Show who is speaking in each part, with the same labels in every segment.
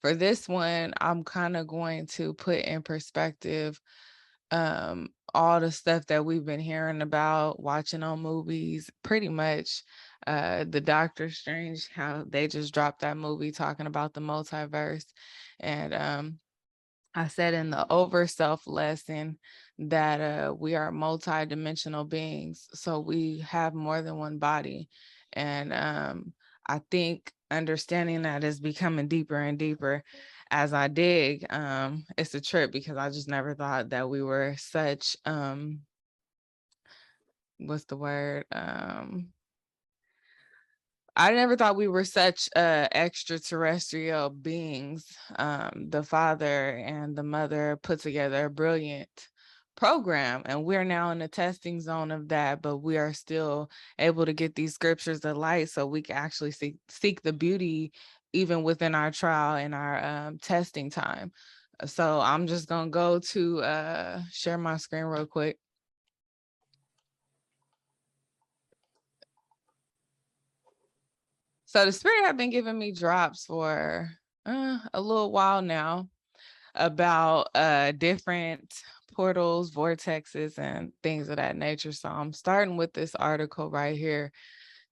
Speaker 1: For this one, I'm kind of going to put in perspective all the stuff that we've been hearing about, watching on movies, pretty much the Doctor Strange, how they just dropped that movie talking about the multiverse. And I said in the over self lesson that we are multi-dimensional beings. So we have more than one body. And I think understanding that is becoming deeper and deeper as I dig. It's a trip because I just never thought that we were such what's the word? I never thought we were such extraterrestrial beings. The father and the mother put together a brilliant program, and we're now in the testing zone of that, but we are still able to get these scriptures to light so we can actually seek the beauty even within our trial and our testing time. So I'm just going to go to share my screen real quick. So the spirit have been giving me drops for a little while now about different portals, vortexes, and things of that nature. So I'm starting with this article right here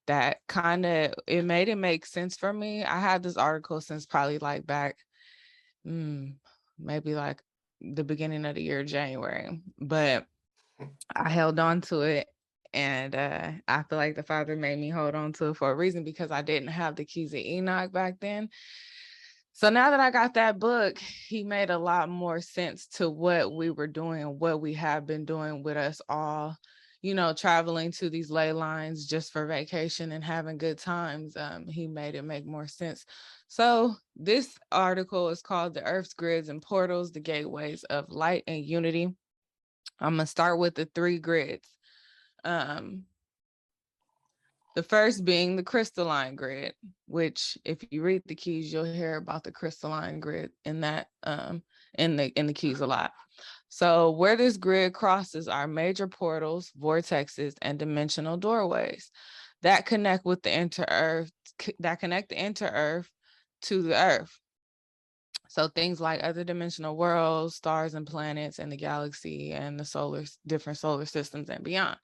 Speaker 1: that kind of it made it make sense for me. I had this article since probably like back maybe like the beginning of the year, January, but I held on to it. And I feel like the Father made me hold on to it for a reason because I didn't have the keys of Enoch back then. So now that I got that book, he made a lot more sense to what we were doing, what we have been doing with us all, traveling to these ley lines just for vacation and having good times. He made it make more sense. So this article is called The Earth's Grids and Portals, the Gateways of Light and Unity. I'm going to start with the 3 grids. The first being the crystalline grid, which if you read the keys, you'll hear about the crystalline grid in that in the keys a lot. So where this grid crosses are major portals, vortexes, and dimensional doorways that connect with the inter-earth, to the earth. So things like other dimensional worlds, stars and planets, and the galaxy and the different solar systems and beyond.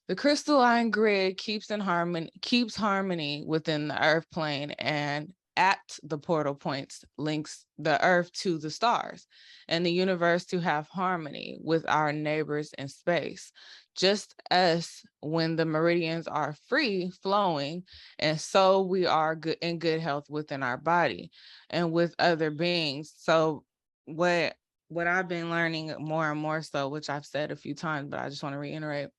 Speaker 1: The crystalline grid keeps harmony within the earth plane, and at the portal points links the earth to the stars and the universe to have harmony with our neighbors in space. Just as when the meridians are free flowing, and so we are in good health within our body and with other beings. So what I've been learning more and more so, which I've said a few times, but I just want to reiterate,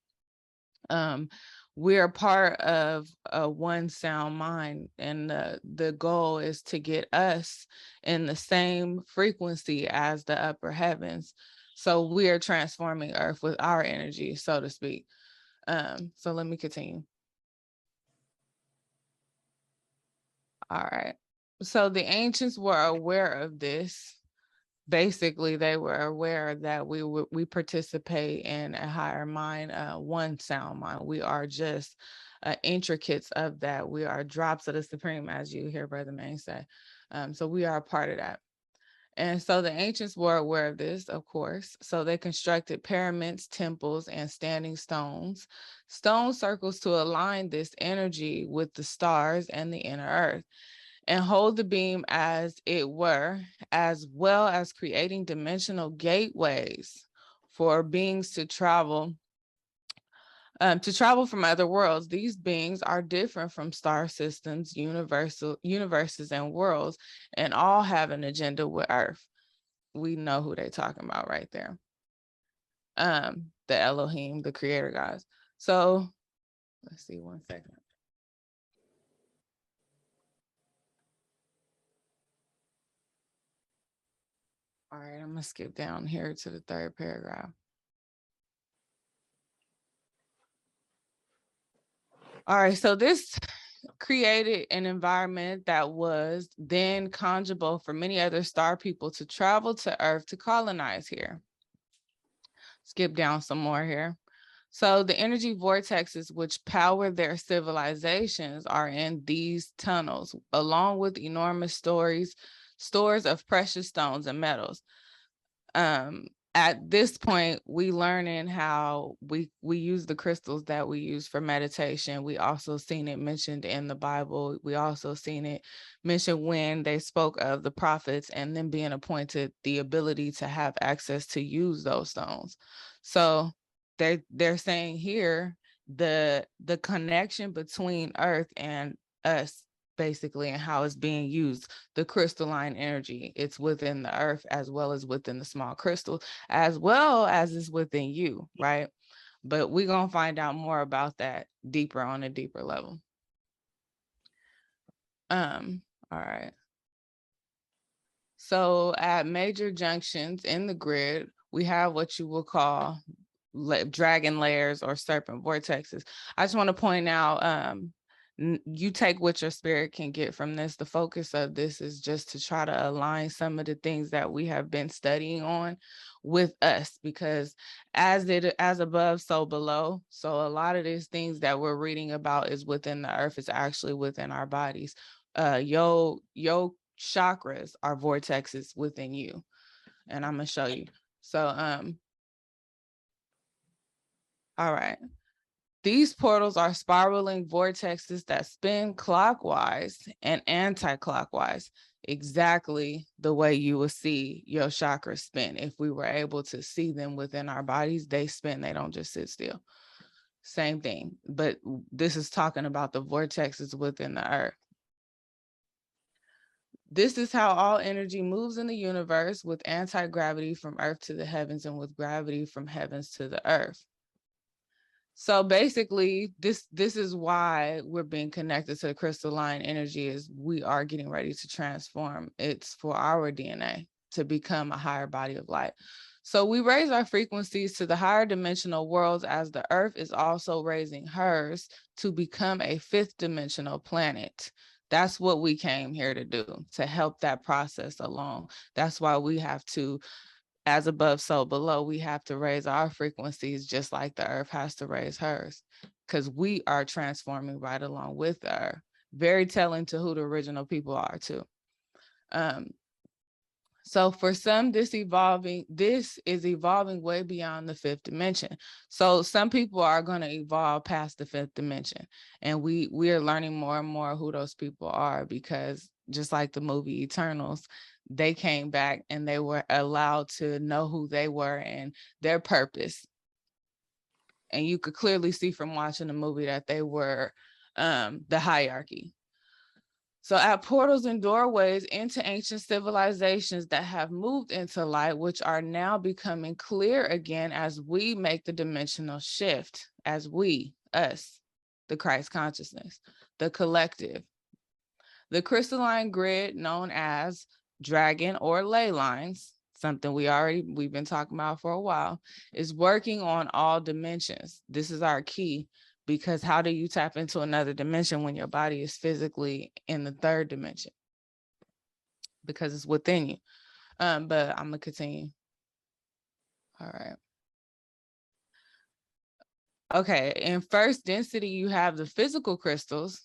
Speaker 1: we're part of a one sound mind, and the goal is to get us in the same frequency as the upper heavens. So we are transforming earth with our energy, so to speak. So let me continue. All right. So the ancients were aware of this. Basically, they were aware that we participate in a higher mind, one sound mind. We are just intricates of that. We are drops of the supreme, as you hear Brother Main say. So we are a part of that. And so the ancients were aware of this, of course. So they constructed pyramids, temples, and standing stone circles to align this energy with the stars and the inner earth, and hold the beam as it were, as well as creating dimensional gateways for beings to travel from other worlds. These beings are different from star systems, universes, and worlds, and all have an agenda with Earth. We know who they're talking about right there. The Elohim, the creator gods. So let's see, 1 second. All right, I'm gonna skip down here to the 3rd paragraph. All right, so this created an environment that was then congeable for many other star people to travel to Earth to colonize here. Skip down some more here. So the energy vortexes which power their civilizations are in these tunnels, along with enormous stores of precious stones and metals. At this point, we learning how we use the crystals that we use for meditation. We also seen it mentioned in the Bible. We also seen it mentioned when they spoke of the prophets and them being appointed the ability to have access to use those stones. So they're saying here the connection between Earth and us, basically, and how it's being used. The crystalline energy, it's within the earth as well as within the small crystal, as well as it's within you, right? But we're going to find out more about that deeper on a deeper level. All right. So at major junctions in the grid, we have what you will call dragon layers or serpent vortexes. I just want to point out, you take what your spirit can get from this. The focus of this is just to try to align some of the things that we have been studying on with us, because as above, so below. So a lot of these things that we're reading about is within the earth, is actually within our bodies. Yo chakras are vortexes within you, and I'm gonna show you. So all right. These portals are spiraling vortexes that spin clockwise and anti-clockwise, exactly the way you will see your chakras spin. If we were able to see them within our bodies, they spin, they don't just sit still. Same thing, but this is talking about the vortexes within the earth. This is how all energy moves in the universe, with anti-gravity from earth to the heavens and with gravity from heavens to the earth. So basically, this is why we're being connected to the crystalline energy, is we are getting ready to transform. It's for our DNA to become a higher body of light. So we raise our frequencies to the higher dimensional worlds, as the earth is also raising hers to become a fifth dimensional planet. That's what we came here to do, to help that process along. That's why we have to, as above, so below, we have to raise our frequencies just like the earth has to raise hers, because we are transforming right along with the earth. Very telling to who the original people are too. So for some, this is evolving way beyond the fifth dimension. So some people are going to evolve past the fifth dimension, and we are learning more and more who those people are, because just like the movie Eternals, they came back and they were allowed to know who they were and their purpose. And you could clearly see from watching the movie that they were the hierarchy. So at portals and doorways into ancient civilizations that have moved into light, which are now becoming clear again as we make the dimensional shift, as we, us, the Christ consciousness, the collective. The crystalline grid, known as dragon or ley lines, something we've been talking about for a while, is working on all dimensions. This is our key, because how do you tap into another dimension when your body is physically in the third dimension? Because it's within you. But I'm gonna continue. All right. Okay, in first density, you have the physical crystals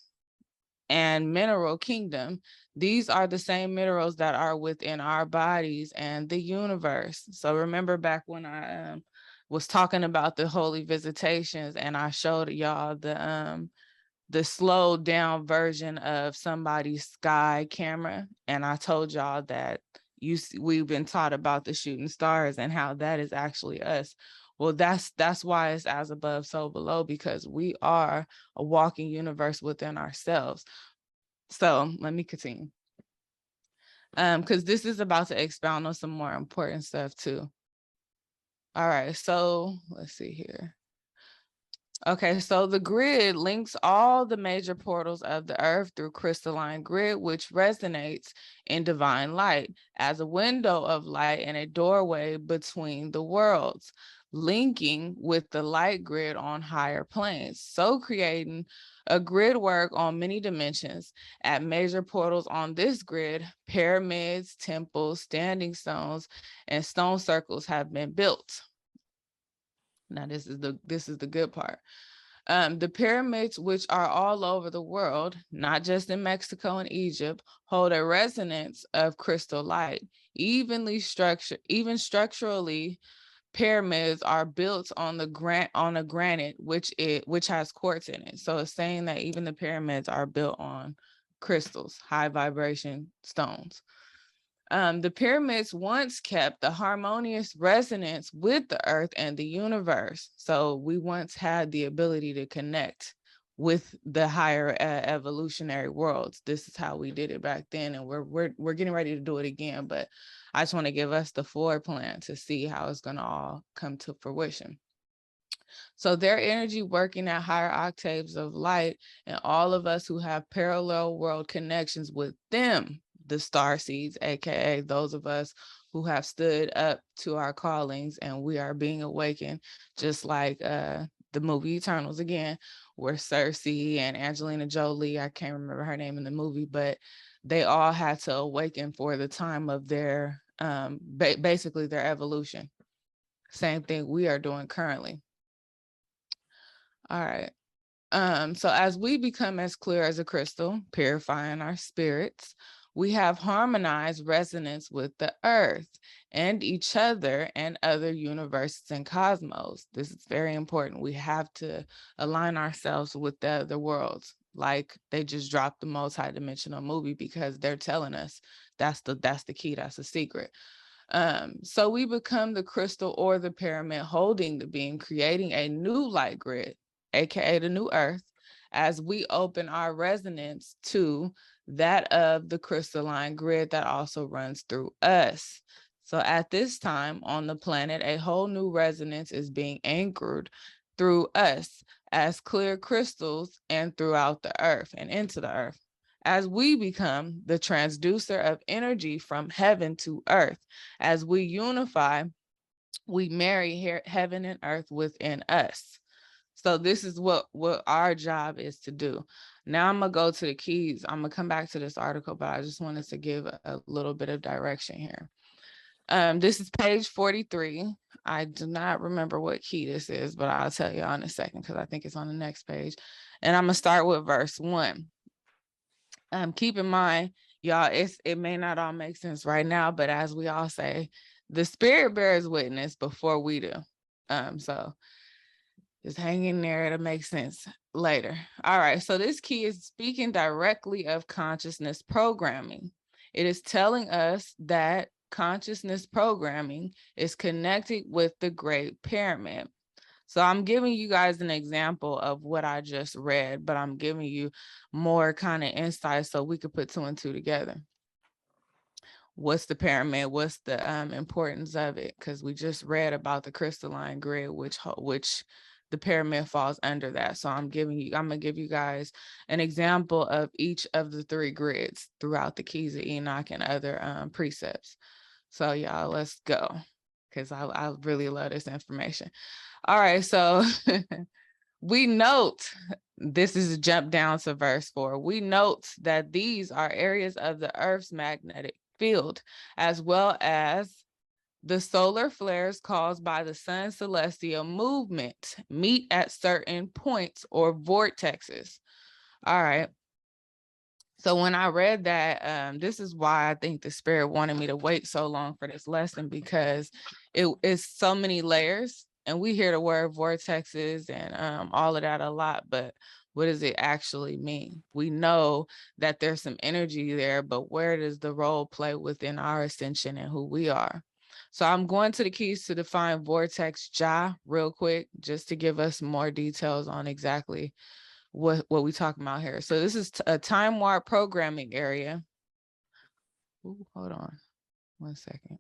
Speaker 1: and mineral kingdom. These are the same minerals that are within our bodies and the universe. So remember back when I was talking about the holy visitations, and I showed y'all the slowed down version of somebody's sky camera, and I told y'all that we've been taught about the shooting stars and how that is actually us. Well, that's why it's as above, so below, because we are a walking universe within ourselves. So let me continue, because this is about to expound on some more important stuff too. All right, so let's see here. Okay, so the grid links all the major portals of the earth through crystalline grid, which resonates in divine light as a window of light and a doorway between the worlds, linking with the light grid on higher planes. So creating a grid work on many dimensions. At major portals on this grid, pyramids, temples, standing stones, and stone circles have been built. Now, this is the good part. The pyramids, which are all over the world, not just in Mexico and Egypt, hold a resonance of crystal light. Even structurally, pyramids are built on a granite which has quartz in it. So it's saying that even the pyramids are built on crystals, high vibration stones. The pyramids once kept a harmonious resonance with the earth and the universe. So we once had the ability to connect with the higher evolutionary worlds. This is how we did it back then, and we're getting ready to do it again. But I just want to give us the floor plan to see how it's going to all come to fruition. So their energy working at higher octaves of light, and all of us who have parallel world connections with them, the star seeds, aka those of us who have stood up to our callings and we are being awakened, just like the movie Eternals again, where Cersei and Angelina Jolie, I can't remember her name in the movie, but they all had to awaken for the time of their basically their evolution. Same thing we are doing currently. All right. So as we become as clear as a crystal, purifying our spirits, we have harmonized resonance with the earth and each other and other universes and cosmos. This is very important. We have to align ourselves with the other worlds. Like they just dropped the multi-dimensional movie because they're telling us that's the key, that's the secret. So we become the crystal or the pyramid holding the beam, creating a new light grid, aka the new earth, as we open our resonance to that of the crystalline grid that also runs through us. So at this time on the planet, a whole new resonance is being anchored through us as clear crystals and throughout the earth and into the earth, as we become the transducer of energy from heaven to earth. As we unify, we marry heaven and earth within us. So this is what our job is to do. Now I'm gonna go to the keys. I'm gonna come back to this article, but I just wanted to give a little bit of direction here. This is page 43. I do not remember what key this is, but I'll tell you in a second because I think it's on the next page. And I'm gonna start with verse 1. Keep in mind, y'all, it may not all make sense right now, but as we all say, the spirit bears witness before we do. So just hang in there, it'll make sense later. All right, so this key is speaking directly of consciousness programming. It is telling us that consciousness programming is connected with the Great Pyramid. So I'm giving you guys an example of what I just read, but I'm giving you more kind of insight so we could put 2 and 2 together. What's the pyramid? What's the importance of it? Because we just read about the crystalline grid, which the pyramid falls under that. So I'm gonna give you guys an example of each of the 3 grids throughout the keys of Enoch and other precepts. So y'all, let's go, because I really love this information. All right, so we note, this is a jump down to verse 4. We note that these are areas of the Earth's magnetic field, as well as the solar flares caused by the sun's celestial movement meet at certain points or vortexes. All right. So when I read that, this is why I think the spirit wanted me to wait so long for this lesson, because it is so many layers, and we hear the word vortexes and all of that a lot, but what does it actually mean? We know that there's some energy there, but where does the role play within our ascension and who we are? So I'm going to the keys to define vortex Jah real quick, just to give us more details on exactly what we talking about here. So this is a time warp programming area. Ooh, hold on 1 second.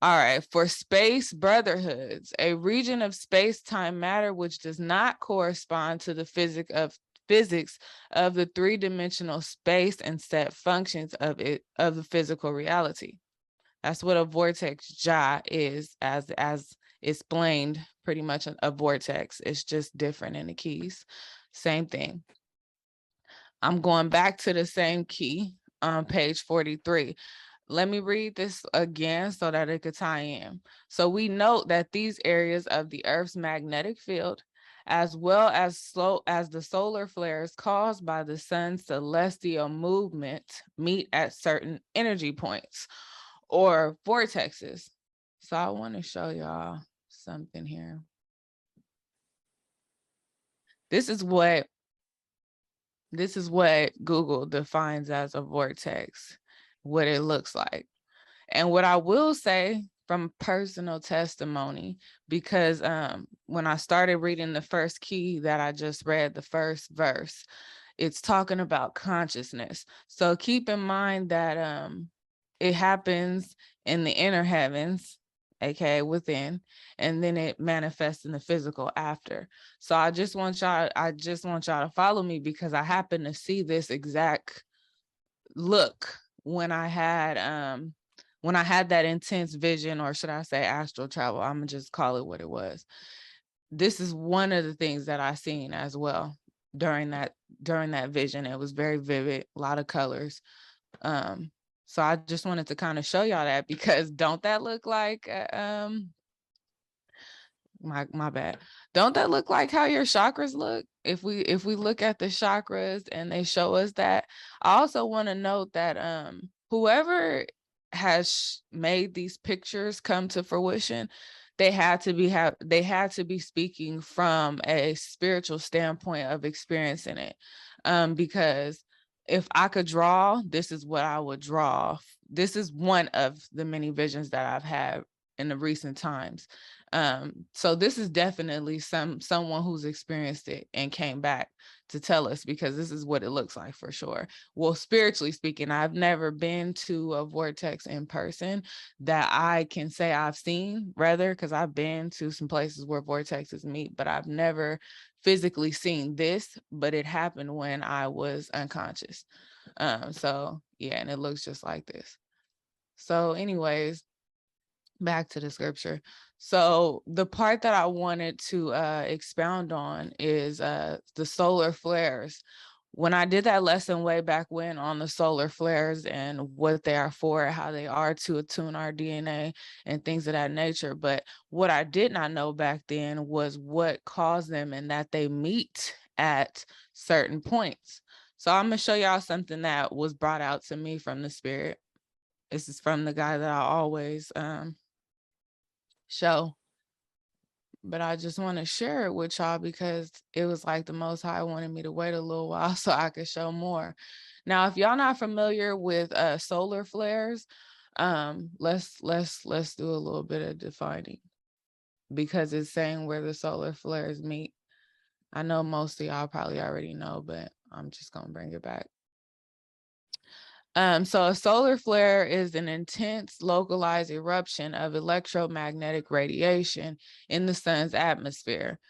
Speaker 1: All right, for space brotherhoods, a region of space-time matter which does not correspond to the physics of the 3-dimensional space and set functions of the physical reality. That's what a vortex Jah is, as explained, pretty much a vortex. It's just different in the keys. Same thing. I'm going back to the same key on page 43. Let me read this again so that it could tie in. So we note that these areas of the Earth's magnetic field, as well as slow as the solar flares caused by the sun's celestial movement meet at certain energy points or vortexes. So I want to show y'all something here. This is what Google defines as a vortex, what it looks like. And what I will say from personal testimony, because when I started reading the first key that I just read, the first verse, it's talking about consciousness. So keep in mind that it happens in the inner heavens, aka within, and then it manifests in the physical after. So I just want y'all to follow me, because I happen to see this exact look when I had that intense vision, or should I say astral travel. I'm gonna just call it what it was. This is one of the things that I seen as well during that vision. It was very vivid, a lot of colors. So I just wanted to kind of show y'all that, because don't that look like my bad. Don't that look like how your chakras look? If we look at the chakras and they show us that. I also want to note that whoever has made these pictures come to fruition, they had to be speaking from a spiritual standpoint of experiencing it. Because if I could draw, this is what I would draw. This is one of the many visions that I've had in the recent times. So this is definitely someone who's experienced it and came back to tell us, because this is what it looks like for sure. Well, spiritually speaking, I've never been to a vortex in person that I can say I've seen, rather, because I've been to some places where vortexes meet, but I've never physically seen this, but it happened when I was unconscious. So yeah, and it looks just like this. So anyways, back to the scripture. So the part that I wanted to expound on is the solar flares. When I did that lesson way back when on the solar flares and what they are for, how they are to attune our DNA and things of that nature. But what I did not know back then was what caused them, and that they meet at certain points. So I'm going to show y'all something that was brought out to me from the spirit. This is from the guy that I always show, but I just want to share it with y'all, because it was like the Most High wanted me to wait a little while so I could show more. Now, if y'all not familiar with solar flares, let's do a little bit of defining, because it's saying where the solar flares meet. I know most of y'all probably already know, but I'm just gonna bring it back. So a solar flare is an intense localized eruption of electromagnetic radiation in the sun's atmosphere.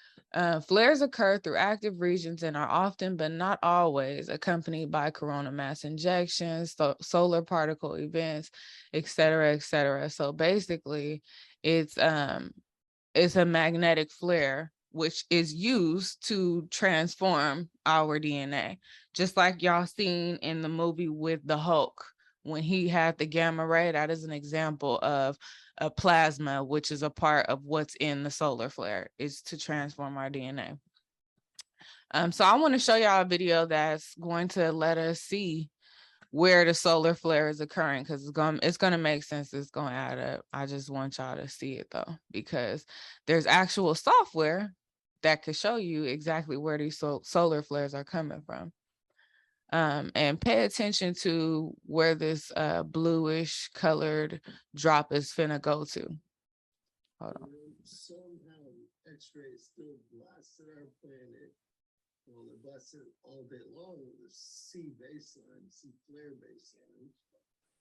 Speaker 1: Flares occur through active regions and are often, but not always, accompanied by coronal mass injections, solar particle events, et cetera, et cetera. So basically, it's a magnetic flare, which is used to transform our DNA. Just like y'all seen in the movie with the Hulk, when he had the gamma ray, that is an example of a plasma, which is a part of what's in the solar flare, is to transform our DNA. So I want to show y'all a video that's going to let us see where the solar flare is occurring, because it's gonna make sense. It's gonna add up. I just want y'all to see it though, because there's actual software that could show you exactly where these solar flares are coming from. And pay attention to where this bluish colored drop is finna go to. Hold on.
Speaker 2: Somehow X-rays still blasted our planet. Well, they blasted all day long with the C baseline, C flare baseline.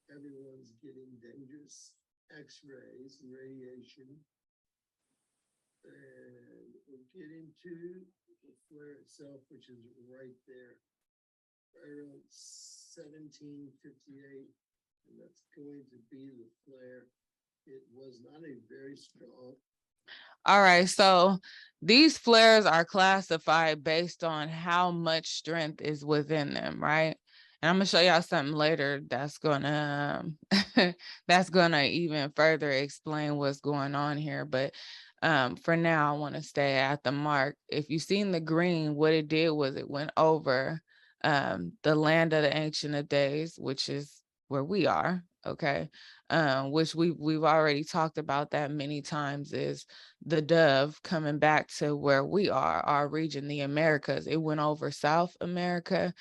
Speaker 2: Everyone's getting dangerous X-rays and radiation. And we're getting to the flare itself, which is right there, right around 1758. And that's going to be the flare. It was not a very strong.
Speaker 1: All right, so these flares are classified based on how much strength is within them, right? And I'm gonna show y'all something later that's gonna that's gonna even further explain what's going on here. But For now, I want to stay at the mark. If you've seen the green, what it did was it went over the land of the ancient of days, which is where we are. Okay. Which we've already talked about that many times, is the dove coming back to where we are, our region, the Americas. It went over South America.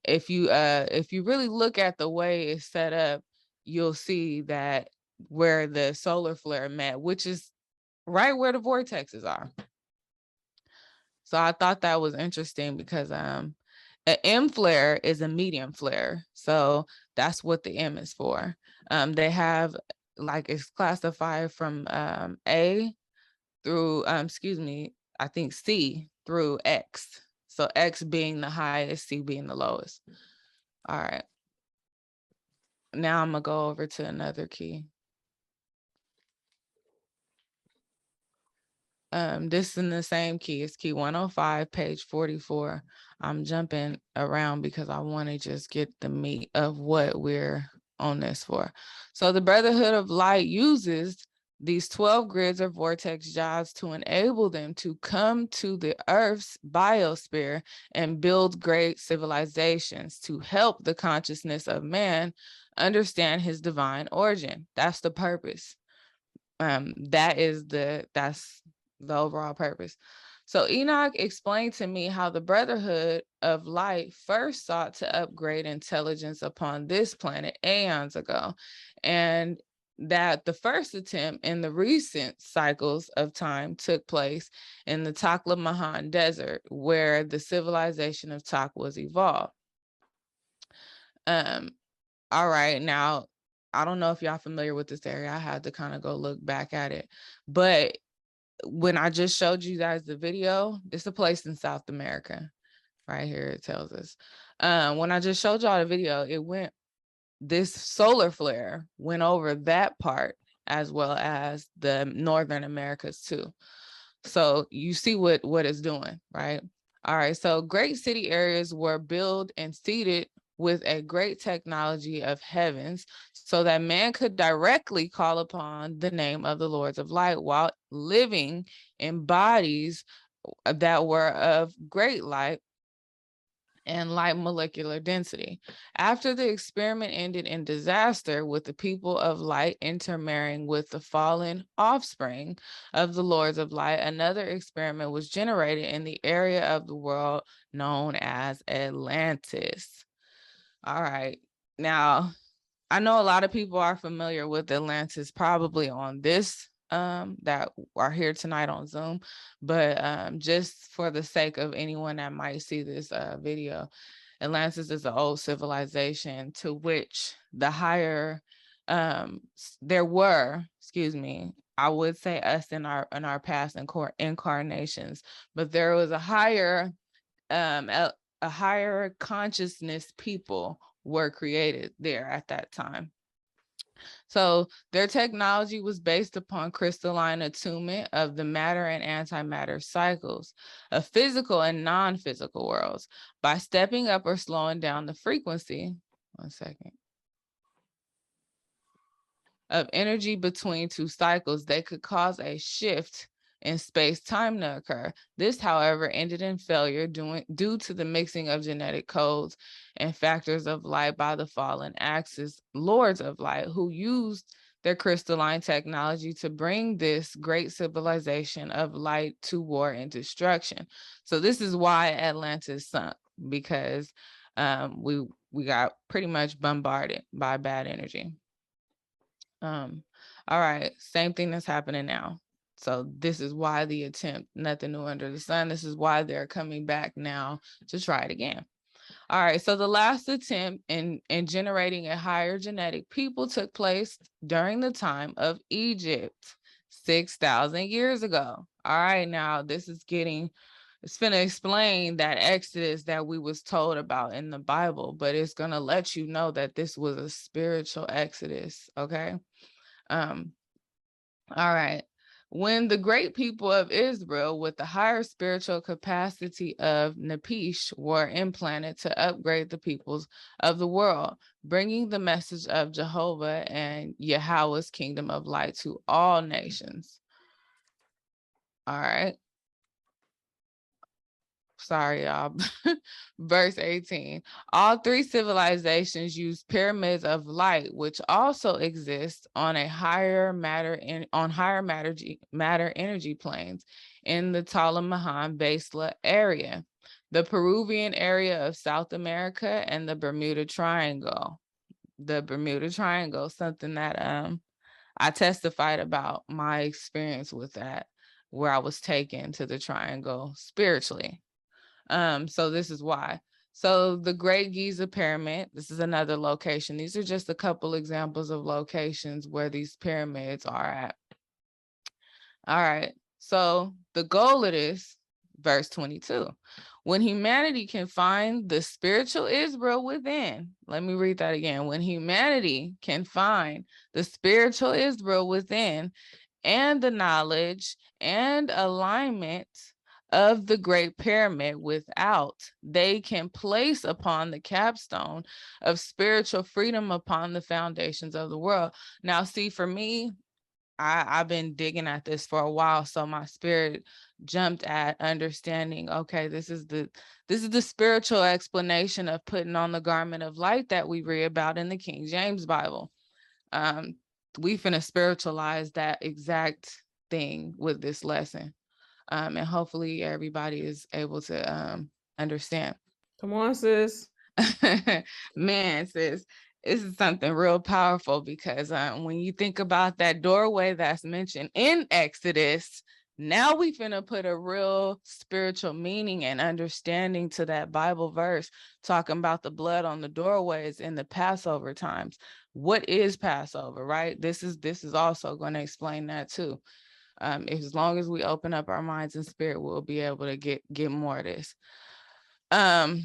Speaker 1: If you really look at the way it's set up, you'll see that where the solar flare met, which is right where the vortexes are. So I thought that was interesting because an M flare is a medium flare. So that's what the M is for. They have, like, it's classified from A through, I think C through X. So X being the highest, C being the lowest. All right. Now I'm going to go over to another key. This is in the same key. It's key 105, page 44. I'm jumping around because I want to just get the meat of what we're on this for. So the Brotherhood of Light uses these 12 grids or vortex jobs to enable them to come to the Earth's biosphere and build great civilizations to help the consciousness of man understand his divine origin. That's the purpose. That's the overall purpose. So Enoch explained to me how the Brotherhood of Light first sought to upgrade intelligence upon this planet aeons ago, and that the first attempt in the recent cycles of time took place in the Taklamakan Desert, where the civilization of Tak was evolved. All right, now I don't know if y'all familiar with this area. I had to kind of go look back at it, but when I just showed you guys the video, it's a place in South America. Right here, it tells us. When I just showed y'all the video, this solar flare went over that part as well as the Northern Americas too. So you see what it's doing, right? All right, so great city areas were built and seeded with a great technology of heavens so that man could directly call upon the name of the Lords of Light while living in bodies that were of great light and light molecular density. After the experiment ended in disaster, with the people of light intermarrying with the fallen offspring of the Lords of Light, another experiment was generated in the area of the world known as Atlantis. All right. Now, I know a lot of people are familiar with Atlantis, probably on this that are here tonight on Zoom, but just for the sake of anyone that might see this video, Atlantis is an old civilization to which the higher there were, I would say us in our past incarnations, but there was a higher consciousness people were created there at that time. So their technology was based upon crystalline attunement of the matter and antimatter cycles of physical and non-physical worlds by stepping up or slowing down the frequency. One second. Of energy between two cycles, they could cause a shift in space-time to occur. This, however, ended in failure due to the mixing of genetic codes and factors of light by the fallen Axis Lords of Light, who used their crystalline technology to bring this great civilization of light to war and destruction. So this is why Atlantis sunk, because we got pretty much bombarded by bad energy. All right, same thing that's happening now. So this is why the attempt, nothing new under the sun. This is why they're coming back now to try it again. All right, so the last attempt in generating a higher genetic people took place during the time of Egypt, 6,000 years ago. All right, now this is it's going to explain that Exodus that we was told about in the Bible, but it's going to let you know that this was a spiritual Exodus, okay? All right. When the great people of Israel with the higher spiritual capacity of Nepish were implanted to upgrade the peoples of the world, bringing the message of Jehovah and Yahweh's kingdom of light to all nations. All right. Sorry, y'all. Verse 18. All three civilizations use pyramids of light, which also exist on a higher matter energy planes in the Talamahan Basela area, the Peruvian area of South America, and the Bermuda Triangle. The Bermuda Triangle, something that I testified about my experience with that, where I was taken to the triangle spiritually. So this is why. So the Great Giza Pyramid, this is another location. These are just a couple examples of locations where these pyramids are at. All right. So the goal of this, verse 22, when humanity can find the spiritual Israel within, let me read that again. When humanity can find the spiritual Israel within and the knowledge and alignment of the Great Pyramid without, they can place upon the capstone of spiritual freedom upon the foundations of the world. Now, see, for me, I've been digging at this for a while, so my spirit jumped at understanding, okay, this is the spiritual explanation of putting on the garment of light that we read about in the King James Bible. We finna spiritualize that exact thing with this lesson. And hopefully everybody is able to understand.
Speaker 3: Come on, sis.
Speaker 1: Man, sis, this is something real powerful because when you think about that doorway that's mentioned in Exodus, now we finna put a real spiritual meaning and understanding to that Bible verse talking about the blood on the doorways in the Passover times. What is Passover, right? This is also going to explain that too. As long as we open up our minds and spirit, we'll be able to get more of this.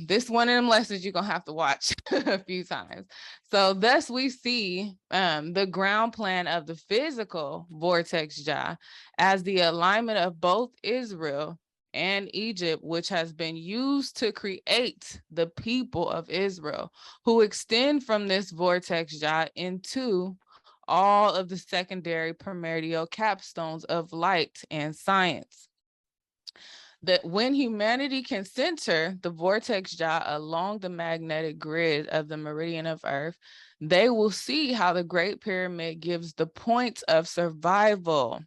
Speaker 1: This one of them lessons you're gonna have to watch a few times. So thus we see the ground plan of the physical vortex Jah as the alignment of both Israel and Egypt, which has been used to create the people of Israel, who extend from this vortex Jah into all of the secondary primordial capstones of light and science. That when humanity can center the vortex Jah along the magnetic grid of the meridian of Earth, they will see how the Great Pyramid gives the points of survival,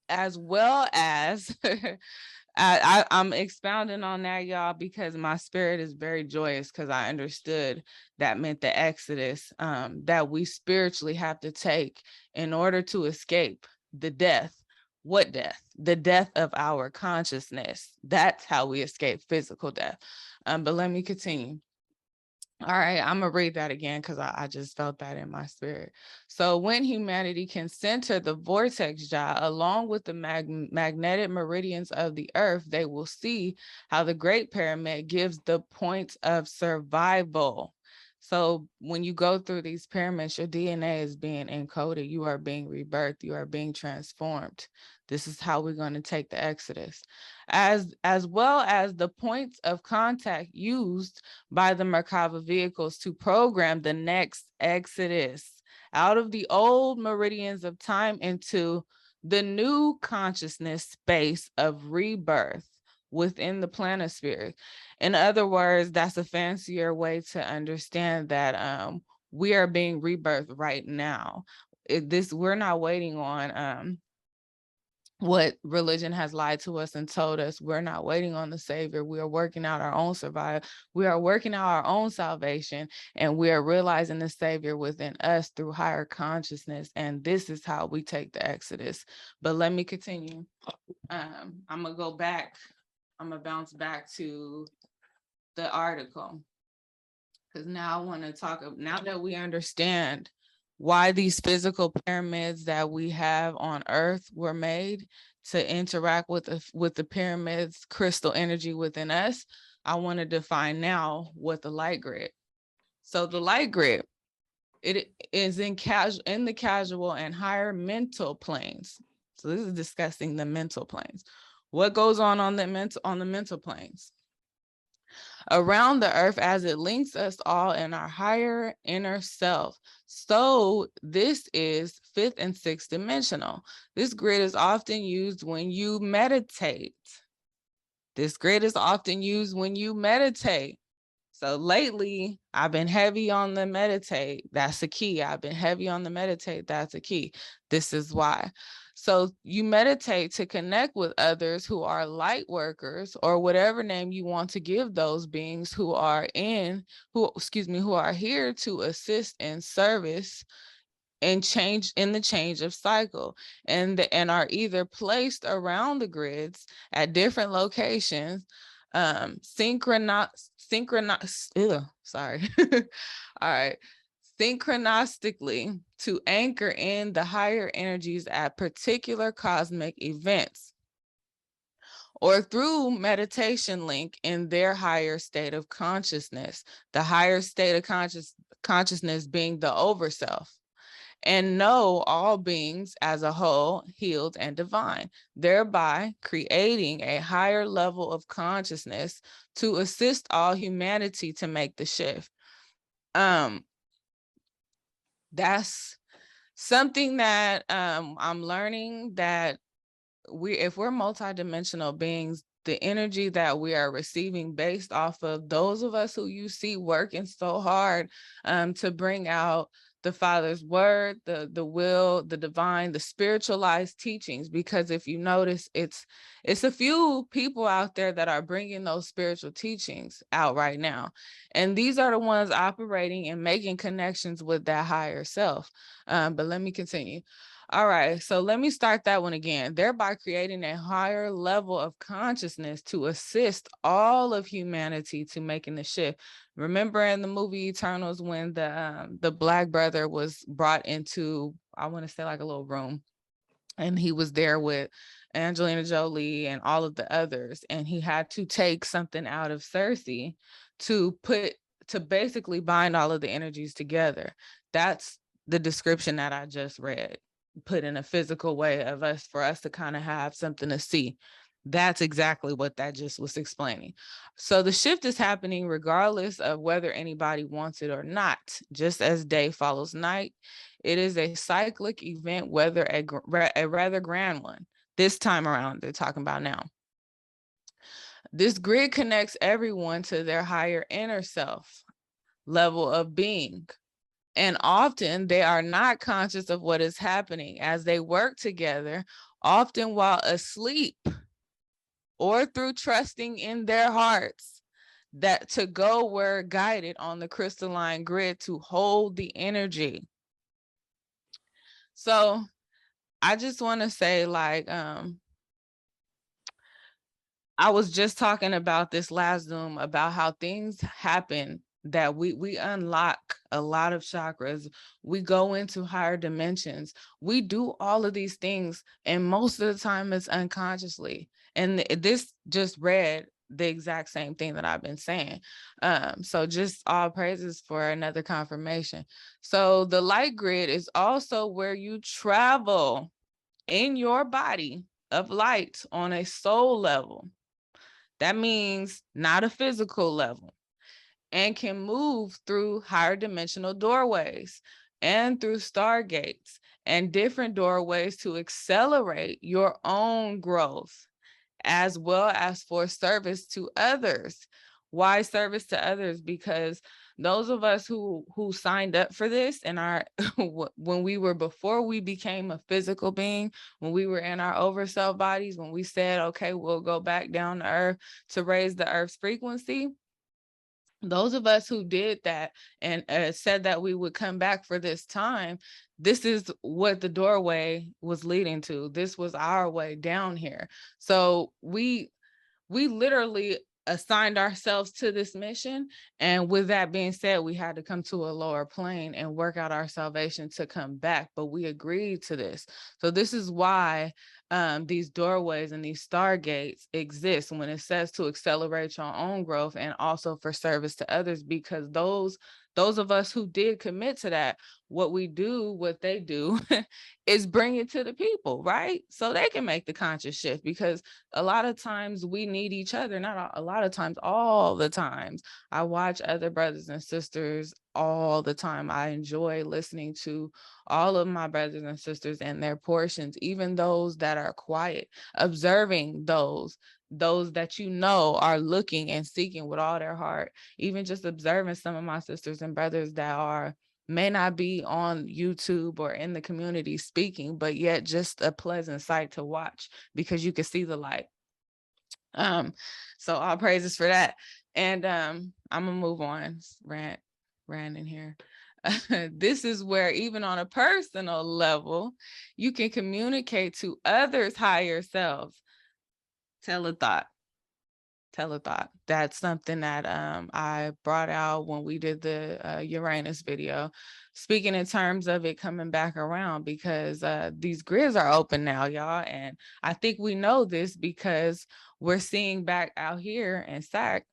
Speaker 1: as well as I'm expounding on that, y'all, because my spirit is very joyous because I understood that meant the Exodus that we spiritually have to take in order to escape the death. What death? The death of our consciousness. That's how we escape physical death. But let me continue. All right, I'm gonna read that again because I just felt that in my spirit. So when humanity can center the vortex Jah along with the magnetic meridians of the earth, they will see how the Great Pyramid gives the points of survival. So when you go through these pyramids, your DNA is being encoded. You are being rebirthed. You are being transformed. This is how we're going to take the Exodus. As well as the points of contact used by the Merkava vehicles to program the next Exodus out of the old meridians of time into the new consciousness space of rebirth within the planisphere. In other words, that's a fancier way to understand that we are being rebirthed right now. We're not waiting on what religion has lied to us and told us. We're not waiting on the Savior. We are working out our own survival. We are working out our own salvation, and we are realizing the Savior within us through higher consciousness. And this is how we take the Exodus. But let me continue. I'm gonna go back. I'm gonna bounce back to the article because now I want to talk. Now that we understand why these physical pyramids that we have on Earth were made to interact with the pyramids crystal energy within us, I want to define now what the light grid. So the light grid, it is in the casual and higher mental planes. So this is discussing the mental planes. What goes on the mental planes? around the earth as it links us all in our higher inner self. So this is fifth and sixth dimensional. This grid is often used when you meditate. This grid is often used when you meditate. So lately, I've been heavy on the meditate. That's the key. I've been heavy on the meditate. That's the key. This is why. So you meditate to connect with others who are light workers, or whatever name you want to give those beings who are who are here to assist in service and change in the change of cycle, and are either placed around the grids at different locations, sorry. All right, synchronistically to anchor in the higher energies at particular cosmic events, or through meditation link in their higher state of consciousness, the higher state of consciousness being the overself, and know all beings as a whole, healed and divine, thereby creating a higher level of consciousness to assist all humanity to make the shift. That's something that I'm learning, that if we're multidimensional beings, the energy that we are receiving based off of those of us who you see working so hard to bring out the Father's word, the will, the divine, the spiritualized teachings. Because if you notice, it's a few people out there that are bringing those spiritual teachings out right now, and these are the ones operating and making connections with that higher self. But let me continue. All right, so let me start that one again. Thereby creating a higher level of consciousness to assist all of humanity to making the shift. Remember in the movie Eternals when the Black brother was brought into, I want to say, like a little room, and he was there with Angelina Jolie and all of the others, and he had to take something out of Cersei to basically bind all of the energies together. That's the description that I just read, put in a physical way of us, for us to kind of have something to see. That's exactly what that just was explaining. So the shift is happening regardless of whether anybody wants it or not. Just as day follows night, it is a cyclic event, whether a rather grand one. This time around, they're talking about now. This grid connects everyone to their higher inner self level of being. And often they are not conscious of what is happening as they work together, often while asleep or through trusting in their hearts that to go where guided on the crystalline grid to hold the energy. So I just want to say, like, I was just talking about this last Zoom about how things happen, that we unlock a lot of chakras. We go into higher dimensions. We do all of these things, and most of the time it's unconsciously. And this just read the exact same thing that I've been saying. So just all praises for another confirmation. So the light grid is also where you travel in your body of light on a soul level. That means not a physical level, and can move through higher dimensional doorways and through stargates and different doorways to accelerate your own growth, as well as for service to others. Why service to others? Because those of us who signed up for this and our when we were, before we became a physical being, when we were in our overself bodies, when we said, okay, we'll go back down to earth to raise the earth's frequency, those of us who did that and said that we would come back for this time, this is what the doorway was leading to. This was our way down here. So we literally assigned ourselves to this mission. And with that being said, we had to come to a lower plane and work out our salvation to come back. But we agreed to this. So this is why these doorways and these stargates exist, when it says to accelerate your own growth and also for service to others, because those of us who did commit to that, what they do is bring it to the people, right? So they can make the conscious shift, because a lot of times we need each other. Not a lot of times, all the times. I watch other brothers and sisters all the time. I enjoy listening to all of my brothers and sisters and their portions, even those that are quiet, observing those that are looking and seeking with all their heart. Even just observing some of my sisters and brothers that may not be on YouTube or in the community speaking, but yet just a pleasant sight to watch, because you can see the light. So all praises for that. And I'm gonna move on. Rant in here. This is where, even on a personal level, you can communicate to others' higher selves. Tell a thought. That's something that I brought out when we did the Uranus video, speaking in terms of it coming back around, because these grids are open now, y'all. And I think we know this because we're seeing back out here in SAC,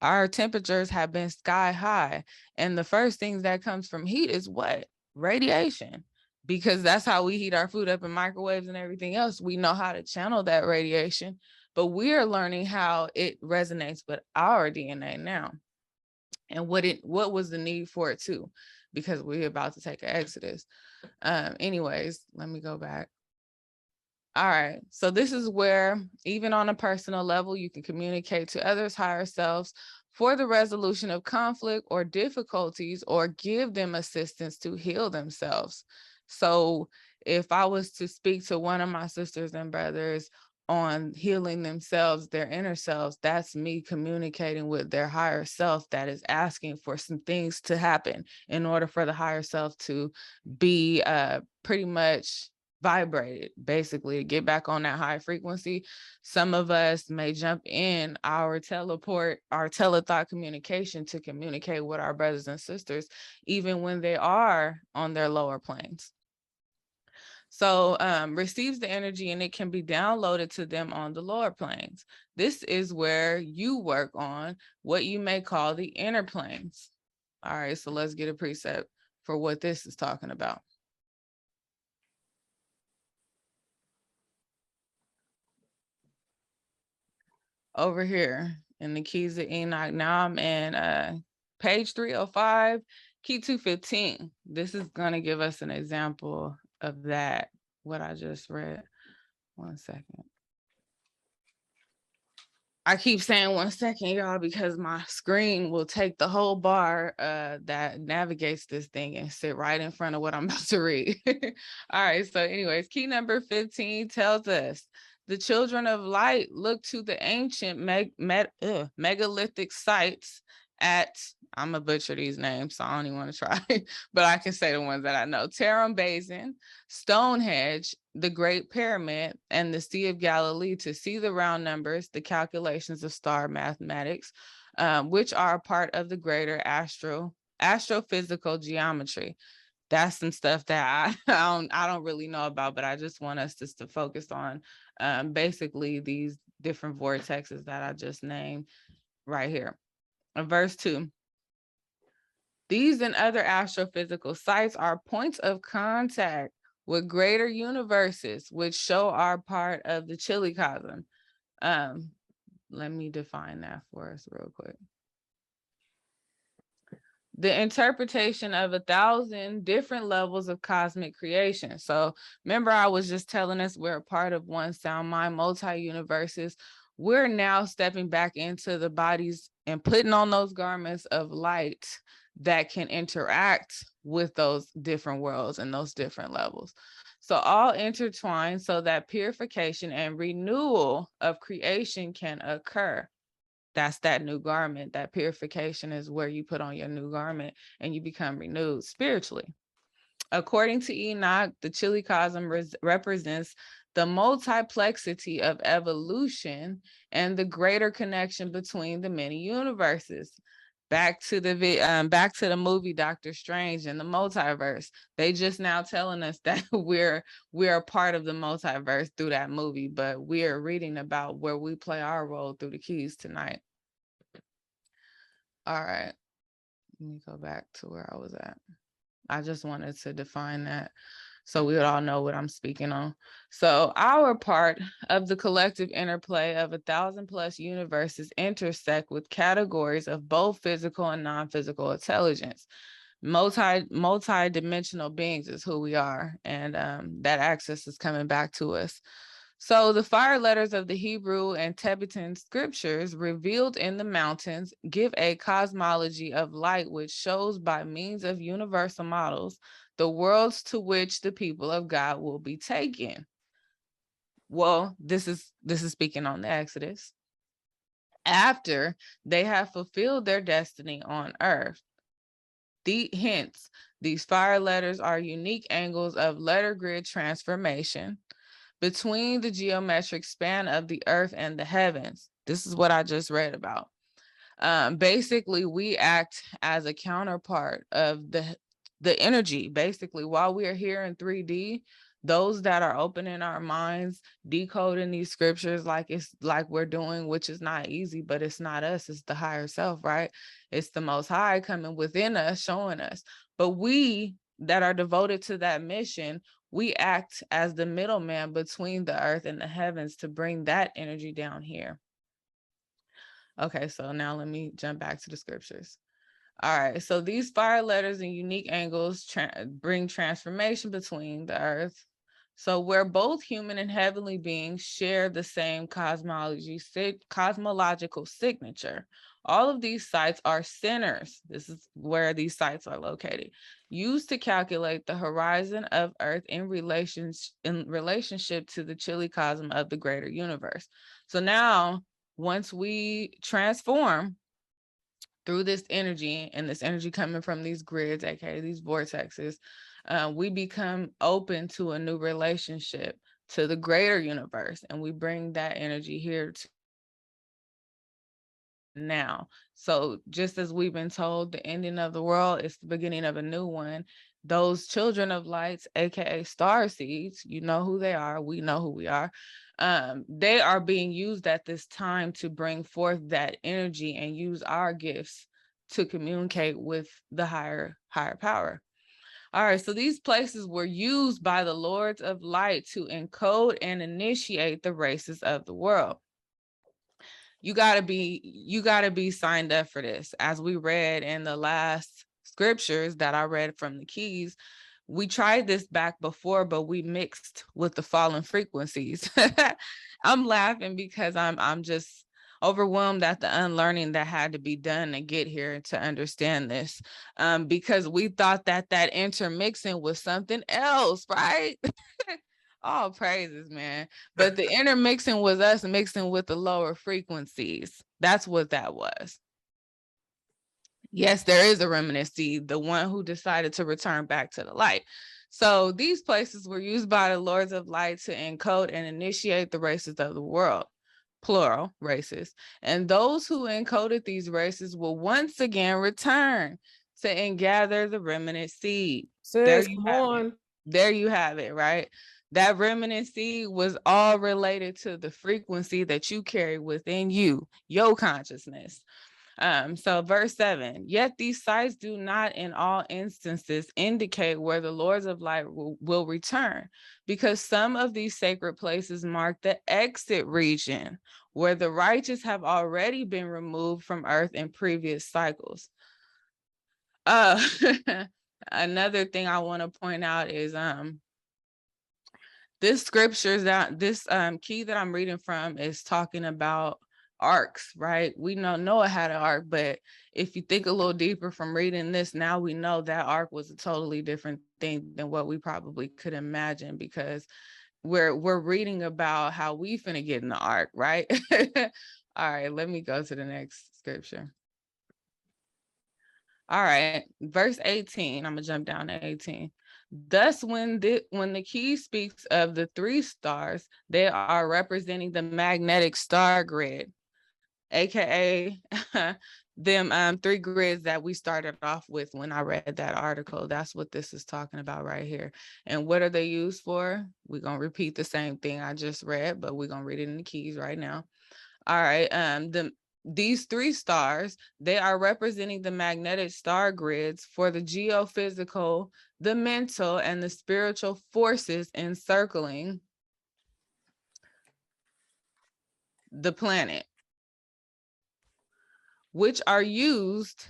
Speaker 1: our temperatures have been sky high. And the first things that comes from heat is what? Radiation. Because that's how we heat our food up in microwaves and everything else. We know how to channel that radiation, but we're learning how it resonates with our DNA now, and what was the need for it too, because we're about to take an exodus. Anyways, let me go back. All right, so this is where, even on a personal level, you can communicate to others' higher selves for the resolution of conflict or difficulties, or give them assistance to heal themselves. So if I was to speak to one of my sisters and brothers on healing themselves, their inner selves, that's me communicating with their higher self that is asking for some things to happen in order for the higher self to be pretty much vibrated, basically, to get back on that high frequency. Some of us may jump in our telethought communication to communicate with our brothers and sisters, even when they are on their lower planes. So receives the energy, and it can be downloaded to them on the lower planes. This is where you work on what you may call the inner planes. All right, so let's get a precept for what this is talking about. Over here in the Keys of Enoch. Now I'm in page 305, key 215. This is going to give us an example of that, what I just read. 1 second. I keep saying 1 second, y'all, because my screen will take the whole bar that navigates this thing and sit right in front of what I'm about to read. All right, so anyways, key number 15 tells us, the children of light look to the ancient megalithic sites at, I'm gonna butcher these names, so I don't even want to try, but I can say the ones that I know: Tarim Basin, Stonehenge, the Great Pyramid, and the Sea of Galilee, to see the round numbers, the calculations of star mathematics, which are a part of the greater astrophysical geometry. That's some stuff that I don't really know about, but I just want us to focus on basically these different vortexes that I just named right here. Verse 2. These and other astrophysical sites are points of contact with greater universes, which show our part of the chilicosm. Let me define that for us real quick. The interpretation of 1,000 different levels of cosmic creation. So remember, I was just telling us we're a part of one sound mind, multi-universes. We're now stepping back into the bodies and putting on those garments of light that can interact with those different worlds and those different levels. So all intertwined so that purification and renewal of creation can occur. That's that new garment. That purification is where you put on your new garment and you become renewed spiritually. According to Enoch, the chilicosm represents the multiplexity of evolution and the greater connection between the many universes. Back to the movie Doctor Strange and the Multiverse. They just now telling us that we're a part of the multiverse through that movie, but we're reading about where we play our role through the keys tonight. All right. Let me go back to where I was at. I just wanted to define that so we would all know what I'm speaking on. So, our part of the collective interplay of 1,000+ universes intersect with categories of both physical and non-physical intelligence. Multi-dimensional beings is who we are, and that access is coming back to us. So the fire letters of the Hebrew and Tibetan scriptures revealed in the mountains give a cosmology of light which shows by means of universal models the worlds to which the people of God will be taken. Well, this is speaking on the Exodus. After they have fulfilled their destiny on earth. Hence, these fire letters are unique angles of letter grid transformation between the geometric span of the earth and the heavens. This is what I just read about. Basically, we act as a counterpart of the energy. Basically, while we are here in 3D, those that are opening our minds, decoding these scriptures like it's like we're doing, which is not easy, but it's not us, it's the higher self, right? It's the most high coming within us, showing us. But we that are devoted to that mission, we act as the middleman between the earth and the heavens to bring that energy down here. Okay, so now let me jump back to the scriptures. All right, so these fire letters and unique angles bring transformation between the earth. So where both human and heavenly beings share the same cosmological signature. All of these sites are centers. This is where these sites are located, used to calculate the horizon of Earth in relationship to the chili-cosm of the greater universe. So now, once we transform through this energy and this energy coming from these grids, aka these vortexes, we become open to a new relationship to the greater universe, and we bring that energy here to now. So just as we've been told, the ending of the world is the beginning of a new one. Those children of lights, aka star seeds, you know who they are. We know who we are. They are being used at this time to bring forth that energy and use our gifts to communicate with the higher power. All right, so these places were used by the lords of light to encode and initiate the races of the world. You got to be signed up for this. As we read in the last scriptures that I read from the keys, we tried this back before, but we mixed with the fallen frequencies. I'm laughing because I'm just overwhelmed at the unlearning that had to be done to get here to understand this, because we thought that that intermixing was something else, right? All praises, man. But the intermixing was us mixing with the lower frequencies. That's what that was. Yes, there is a remnant seed, the one who decided to return back to the light. So these places were used by the lords of light to encode and initiate the races of the world, plural races. And those who encoded these races will once again return to and gather the remnant seed. There
Speaker 3: Sis,
Speaker 1: you
Speaker 3: come
Speaker 1: have it.
Speaker 3: on.
Speaker 1: There you have it, right? That remnant seed was all related to the frequency that you carry within you, your consciousness. So verse 7, yet these sites do not in all instances indicate where the lords of light will return, because some of these sacred places mark the exit region where the righteous have already been removed from earth in previous cycles. Uh Another thing I want to point out is this scriptures that this key that I'm reading from is talking about arcs, right? We know Noah had an ark, but if you think a little deeper from reading this, now we know that ark was a totally different thing than what we probably could imagine, because we're reading about how we finna get in the ark, right? All right, let me go to the next scripture. All right, verse 18. I'm gonna jump down to 18. Thus, when the key speaks of the three stars, they are representing the magnetic star grid, aka them three grids that we started off with when I read that article. That's what this is talking about right here. And what are they used for? We're gonna repeat the same thing I just read, but we're gonna read it in the keys right now. All right. these three stars, they are representing the magnetic star grids for the geophysical, the mental, and the spiritual forces encircling the planet, which are used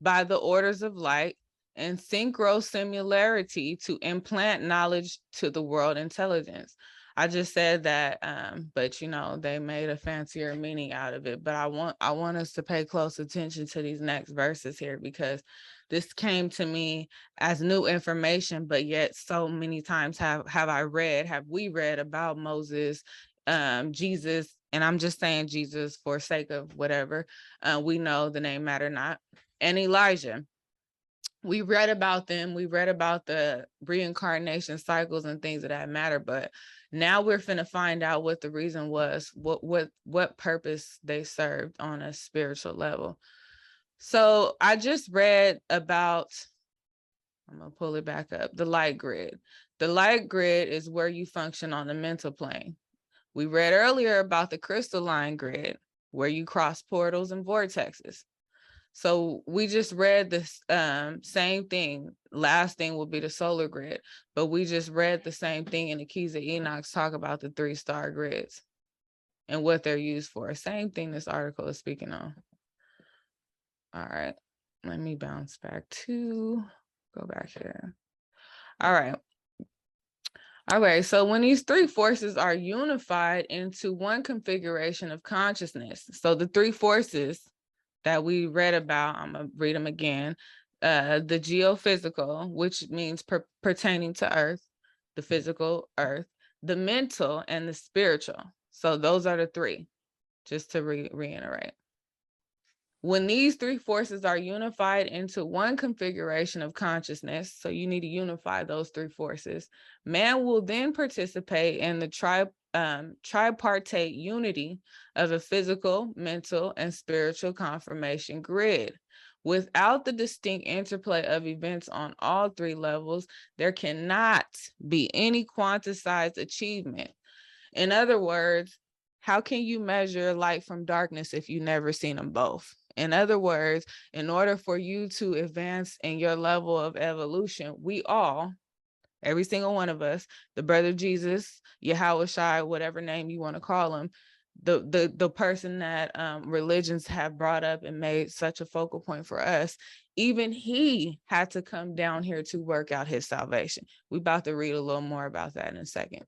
Speaker 1: by the orders of light and synchro similarity to implant knowledge to the world intelligence. I just said that, but you know, they made a fancier meaning out of it. But I want us to pay close attention to these next verses here, because this came to me as new information, but yet so many times have we read about Moses, Jesus, and I'm just saying Jesus for sake of whatever. We know the name matter not, and Elijah. We read about them. We read about the reincarnation cycles and things of that matter. But now we're finna find out what the reason was, what purpose they served on a spiritual level. So I just read about, I'm gonna pull it back up, the light grid. The light grid is where you function on the mental plane. We read earlier about the crystalline grid, where you cross portals and vortexes. So we just read this same thing. Last thing will be the solar grid, but we just read the same thing in the Keys of Enoch, talk about the 3-star grids and what they're used for. Same thing this article is speaking on. All right, let me bounce back to, go back here. All right. Okay, so when these three forces are unified into one configuration of consciousness, so the three forces that we read about, I'm gonna read them again. The geophysical, which means pertaining to Earth, the physical Earth, the mental, and the spiritual. So those are the three, just to reiterate. When these three forces are unified into one configuration of consciousness, so you need to unify those three forces, man will then participate in the tripartite unity of a physical, mental, and spiritual confirmation grid. Without the distinct interplay of events on all three levels, there cannot be any quantized achievement. In other words, how can you measure light from darkness if you've never seen them both? In other words, in order for you to advance in your level of evolution, we all, every single one of us, the brother Jesus, Yahweh Shai, whatever name you want to call him, the person that religions have brought up and made such a focal point for us, even he had to come down here to work out his salvation. We're about to read a little more about that in a second.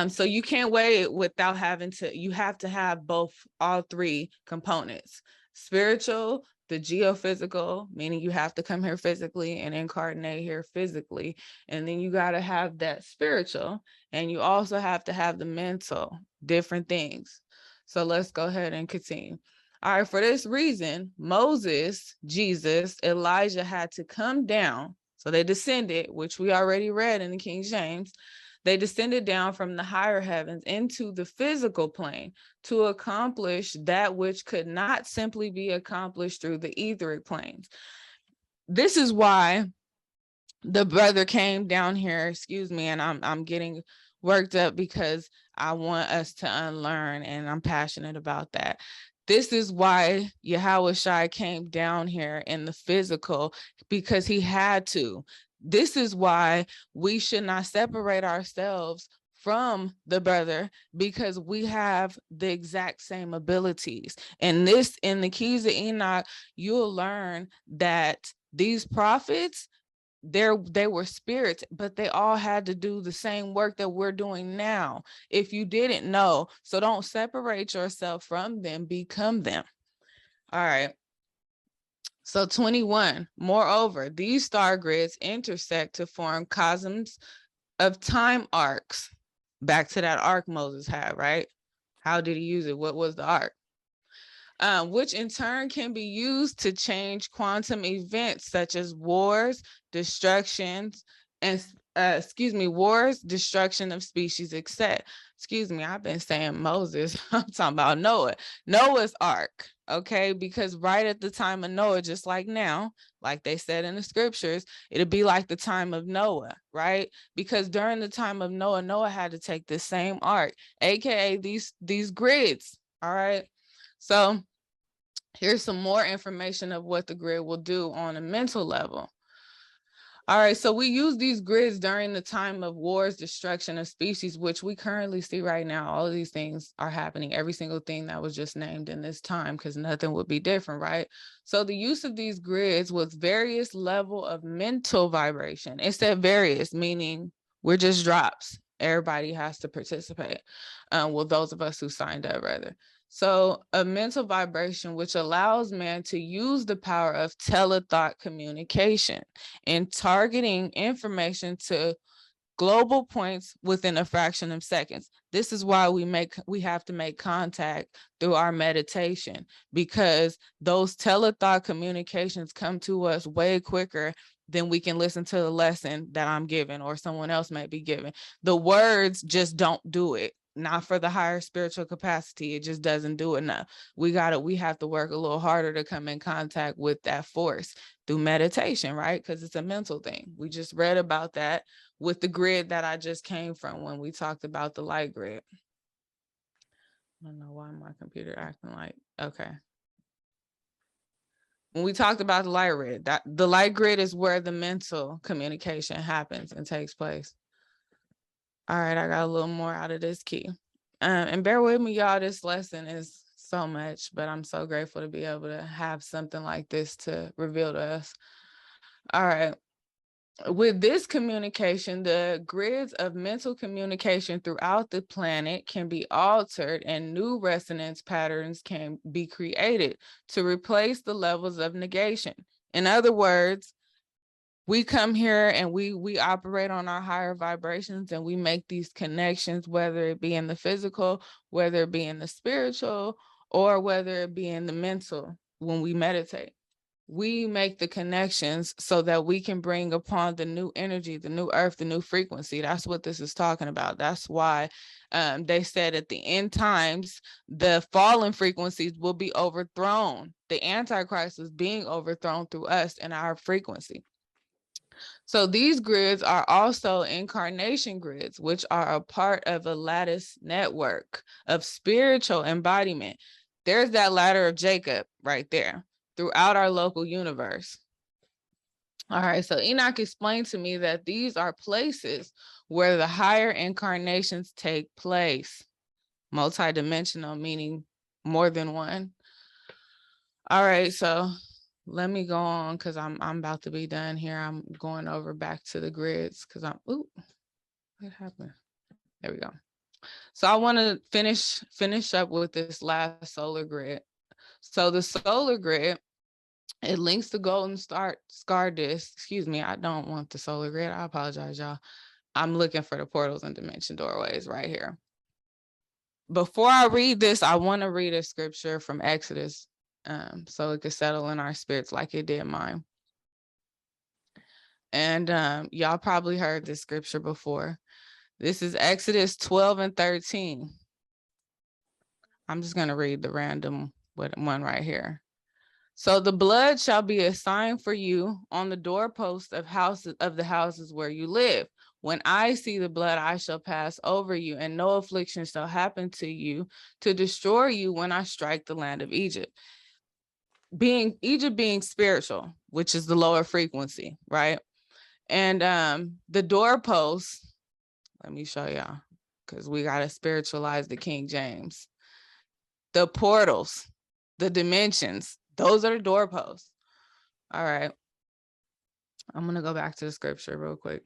Speaker 1: So you can't wait without having to, you have to have both, all three components: spiritual, the geophysical, meaning you have to come here physically and incarnate here physically. And then you got to have that spiritual, and you also have to have the mental, different things. So let's go ahead and continue. All right, for this reason, Moses, Jesus, Elijah had to come down. So they descended, which we already read in the King James. They descended down from the higher heavens into the physical plane to accomplish that which could not simply be accomplished through the etheric planes. This is why the brother came down here, excuse me, and I'm getting worked up because I want us to unlearn, and I'm passionate about that. This is why Yahweh Shai came down here in the physical, because he had to. This is why we should not separate ourselves from the brother, because we have the exact same abilities. And this, in the Keys of Enoch, you'll learn that these prophets, they were spirits, but they all had to do the same work that we're doing now. If you didn't know, so don't separate yourself from them, become them. All right. So 21, moreover, these star grids intersect to form cosms of time arcs. Back to that arc Moses had, right? How did he use it? What was the arc? Which in turn can be used to change quantum events such as wars, destructions, and wars, destruction of species, etc. Excuse me, I've been saying Moses. I'm talking about Noah's ark. Okay, because right at the time of Noah, just like now, like they said in the scriptures, it'd be like the time of Noah, right? Because during the time of Noah, Noah had to take the same ark, aka these grids. All right. So here's some more information of what the grid will do on a mental level. All right, so we use these grids during the time of wars, destruction of species, which we currently see right now. All of these things are happening, every single thing that was just named in this time, because nothing would be different, right? So the use of these grids with various level of mental vibration. It said various, meaning we're just drops. Everybody has to participate. Well, those of us who signed up, rather. So a mental vibration, which allows man to use the power of telethought communication and targeting information to global points within a fraction of seconds. This is why we have to make contact through our meditation, because those telethought communications come to us way quicker than we can listen to the lesson that I'm giving or someone else may be giving. The words just don't do it. Not for the higher spiritual capacity. It just doesn't do enough. We have to work a little harder to come in contact with that force through meditation, right? Because it's a mental thing. We just read about that with the grid that I just came from when we talked about the light grid. I don't know why my computer acting like, okay. When we talked about the light grid, that the light grid is where the mental communication happens and takes place. All right, I got a little more out of this key. And bear with me, y'all, this lesson is so much, but I'm so grateful to be able to have something like this to reveal to us. All right. With this communication, the grids of mental communication throughout the planet can be altered and new resonance patterns can be created to replace the levels of negation. In other words, we come here and we operate on our higher vibrations and we make these connections, whether it be in the physical, whether it be in the spiritual, or whether it be in the mental when we meditate. We make the connections so that we can bring upon the new energy, the new earth, the new frequency. That's what this is talking about. That's why they said at the end times, the fallen frequencies will be overthrown. The Antichrist is being overthrown through us and our frequency. So these grids are also incarnation grids, which are a part of a lattice network of spiritual embodiment. There's that ladder of Jacob right there throughout our local universe. All right, so Enoch explained to me that these are places where the higher incarnations take place. Multidimensional, meaning more than one. All right, so let me go on because I'm about to be done here. I'm going over back to the grids because what happened? There we go. So I want to finish up with this last solar grid. So the solar grid, it links the golden scar disk. Excuse me, I don't want the solar grid. I apologize, y'all. I'm looking for the portals and dimension doorways right here. Before I read this, I want to read a scripture from Exodus so it could settle in our spirits like it did mine. And y'all probably heard this scripture before. This is Exodus 12 and 13. I'm just going to read the random one right here. So the blood shall be a sign for you on the doorposts of the houses where you live. When I see the blood, I shall pass over you, and no affliction shall happen to you to destroy you when I strike the land of Egypt. Egypt being spiritual, which is the lower frequency, right? And the doorposts, let me show y'all, because we got to spiritualize the King James. The portals, the dimensions, those are the doorposts. All right. I'm going to go back to the scripture real quick.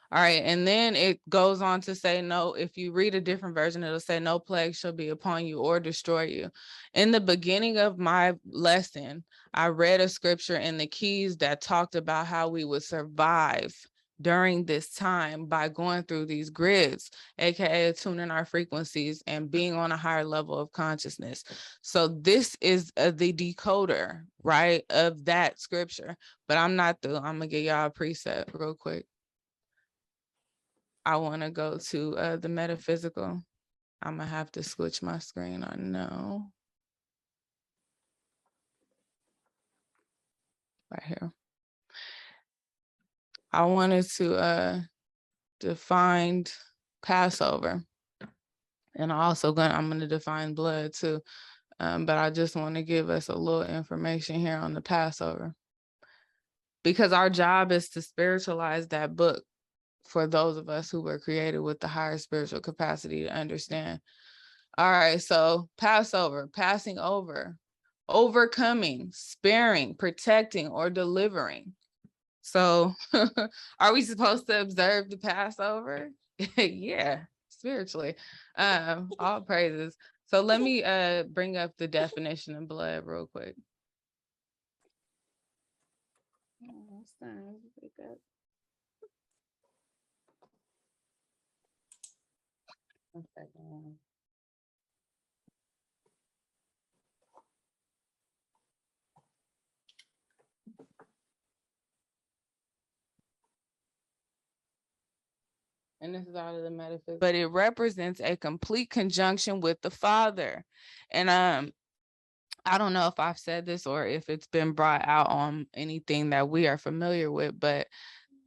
Speaker 1: All right. And then it goes on to say, no, if you read a different version, it'll say, no plague shall be upon you or destroy you. In the beginning of my lesson, I read a scripture in the keys that talked about how we would survive during this time by going through these grids, aka tuning our frequencies and being on a higher level of consciousness. So this is the decoder, right, of that scripture. But I'm not through. I'm gonna give y'all a preset real quick. I want to go to the metaphysical. I'm gonna have to switch my screen on no. Right here. I wanted to define Passover. And I'm going to define blood too. But I just want to give us a little information here on the Passover, because our job is to spiritualize that book for those of us who were created with the higher spiritual capacity to understand. All right, so Passover, passing over, overcoming, sparing, protecting, or delivering. So are we supposed to observe the Passover? Yeah, spiritually. All praises. So let me bring up the definition of blood real quick. One second. And this is out of the metaphysics, but it represents a complete conjunction with the Father. And I don't know if I've said this or if it's been brought out on anything that we are familiar with, but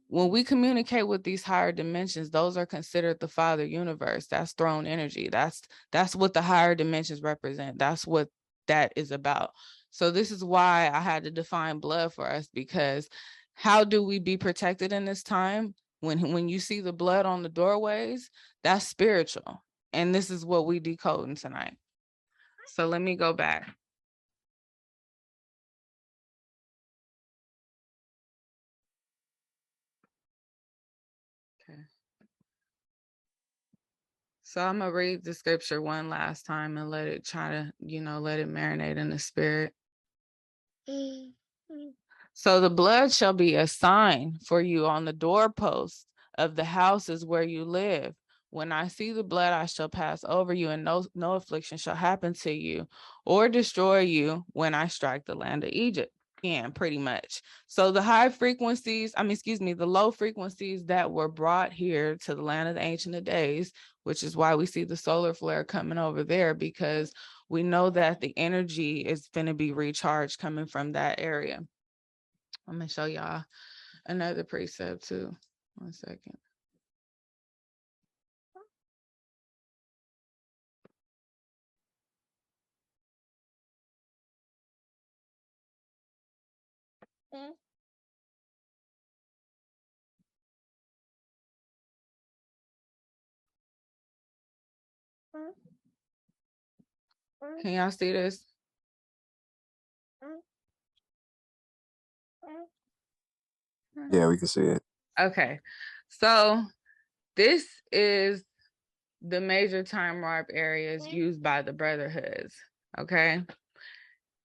Speaker 1: when we communicate with these higher dimensions, those are considered the Father universe. That's throne energy. That's what the higher dimensions represent. That's what that is about. So this is why I had to define blood for us, because how do we be protected in this time? When you see the blood on the doorways, that's spiritual. And this is what we decoding tonight. So let me go back. Okay. So I'm gonna read the scripture one last time and let it let it marinate in the spirit. So the blood shall be a sign for you on the doorposts of the houses where you live. When I see the blood, I shall pass over you, and no affliction shall happen to you or destroy you when I strike the land of Egypt. Yeah, pretty much. So the the low frequencies that were brought here to the land of the Ancient of Days, which is why we see the solar flare coming over there, because we know that the energy is going to be recharged coming from that area. I'm going to show y'all another precept too. 1 second. Can y'all see this?
Speaker 3: Yeah, we can see it.
Speaker 1: Okay. So this is the major time warp areas used by the brotherhoods. Okay.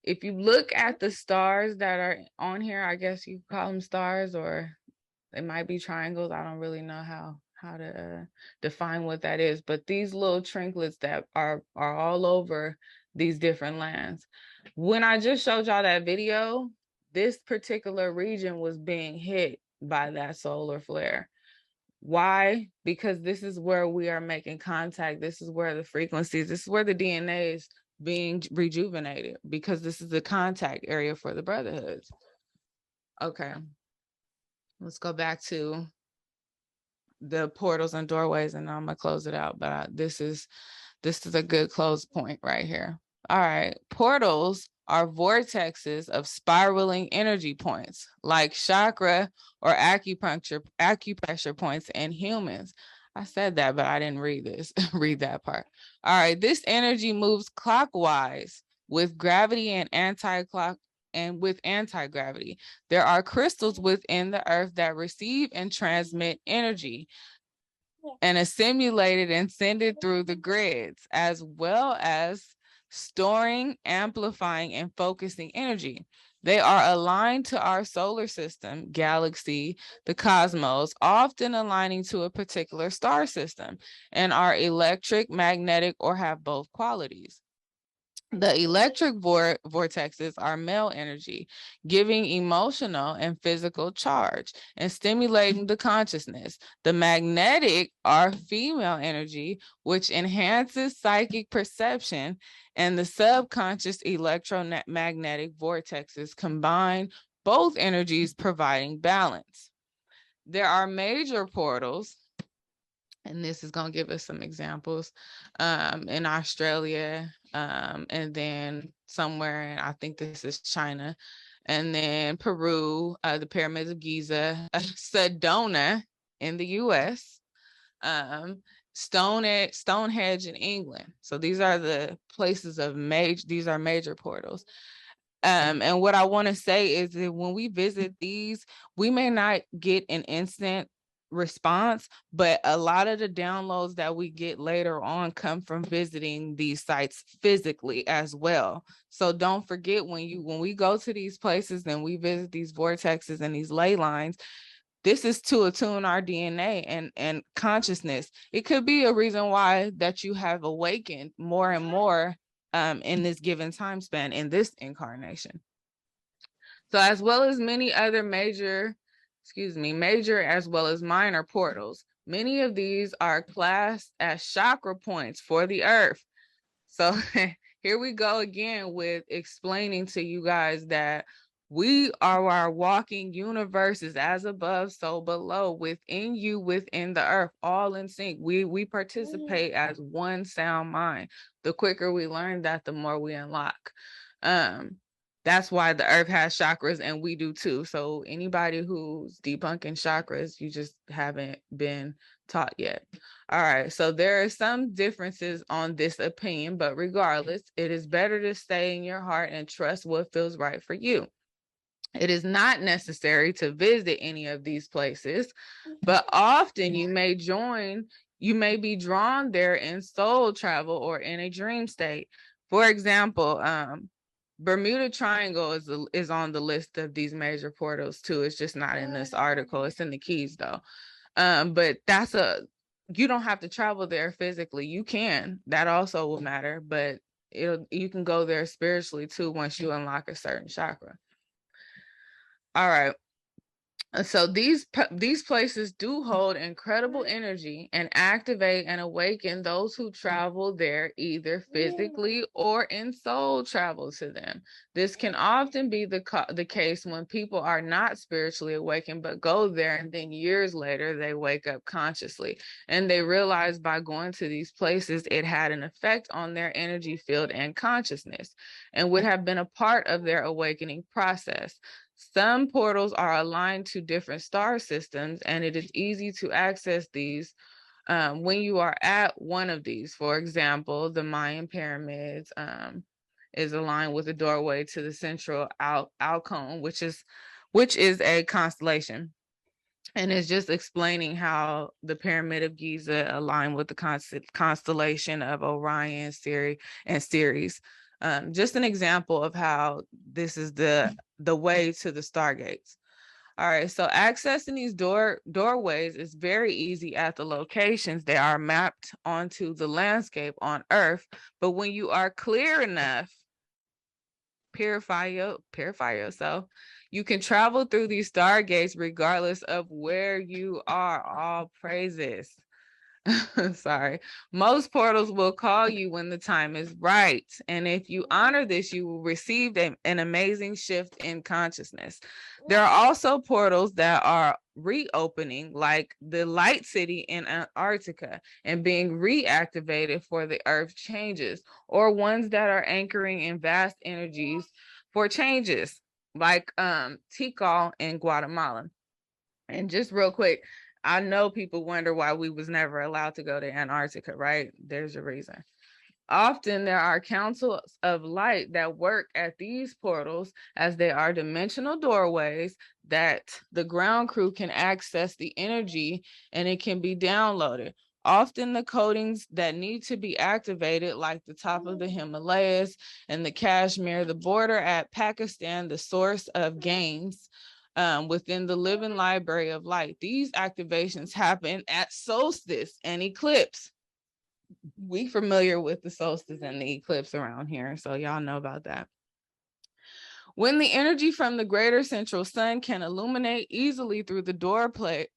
Speaker 1: If you look at the stars that are on here, I guess you call them stars, or it might be triangles. I don't really know how to define what that is, but these little trinklets that are all over these different lands. When I just showed y'all that video, this particular region was being hit by that solar flare. Why? Because this is where we are making contact. This is where the frequencies, this is where the DNA is being rejuvenated, because this is the contact area for the brotherhoods. Okay. Let's go back to the portals and doorways, and I'm gonna close it out. But this is a good close point right here. All right. Portals are vortexes of spiraling energy points, like chakra or acupressure points in humans. I said that, but I didn't read read that part. All right. This energy moves clockwise with gravity and with anti-gravity. There are crystals within the earth that receive and transmit energy and assimilated and send it through the grids, as well as storing, amplifying, and focusing energy. They are aligned to our solar system, galaxy, the cosmos, often aligning to a particular star system, and are electric, magnetic, or have both qualities. The electric vortexes are male energy, giving emotional and physical charge and stimulating the consciousness. The magnetic are female energy, which enhances psychic perception, and the subconscious electromagnetic vortexes combine both energies, providing balance. There are major portals And this is going to give us some examples in Australia, and then somewhere in, I think this is China, and then Peru, the pyramids of Giza, Sedona in the US, um, Stonehenge in England. So these are the places of these are major portals. And what I want to say is that when we visit these, we may not get an instant response, but a lot of the downloads that we get later on come from visiting these sites physically as well. So don't forget, when we go to these places and we visit these vortexes and these ley lines, this is to attune our DNA and consciousness. It could be a reason why that you have awakened more and more in this given time span in this incarnation. So as well as many other major as well as minor portals, many of these are classed as chakra points for the earth. So here we go again with explaining to you guys that we are our walking universes, as above, so below, within you, within the earth, all in sync. We participate as one sound mind. The quicker we learn that, the more we unlock. That's why the earth has chakras and we do too. So anybody who's debunking chakras, you just haven't been taught yet. All right, so there are some differences on this opinion, but regardless, it is better to stay in your heart and trust what feels right for you. It is not necessary to visit any of these places, but often you may be drawn there in soul travel or in a dream state. For example, Bermuda Triangle is on the list of these major portals too. It's just not in this article. It's in the Keys though. But you don't have to travel there physically. You can. That also will matter, but you can go there spiritually too once you unlock a certain chakra. All right. So these places do hold incredible energy and activate and awaken those who travel there either physically or in soul travel to them. This can often be the case when people are not spiritually awakened but go there, and then years later they wake up consciously and they realize by going to these places it had an effect on their energy field and consciousness and would have been a part of their awakening process. Some portals are aligned to different star systems, and it is easy to access these when you are at one of these. For example, the Mayan pyramids is aligned with the doorway to the central Alcone, which is a constellation. And it's just explaining how the Pyramid of Giza aligned with the constellation of Orion, Ceres. Just an example of how this is the way to the stargates. All right, so accessing these doorways is very easy at the locations. They are mapped onto the landscape on Earth, but when you are clear enough, purify yourself, you can travel through these stargates regardless of where you are. All praises. Sorry. Most portals will call you when the time is right. And if you honor this, you will receive an amazing shift in consciousness. There are also portals that are reopening, like the Light City in Antarctica, and being reactivated for the Earth changes, or ones that are anchoring in vast energies for changes, like Tikal in Guatemala. And just real quick, I know people wonder why we was never allowed to go to Antarctica, right? There's a reason. Often there are councils of light that work at these portals, as they are dimensional doorways that the ground crew can access the energy and it can be downloaded. Often the coatings that need to be activated, like the top of the Himalayas and the Kashmir, the border at Pakistan, the source of gains, within the living library of light. These activations happen at solstice and eclipse. We familiar with the solstice and the eclipse around here, so y'all know about that. When the energy from the greater central sun can illuminate easily through the doorways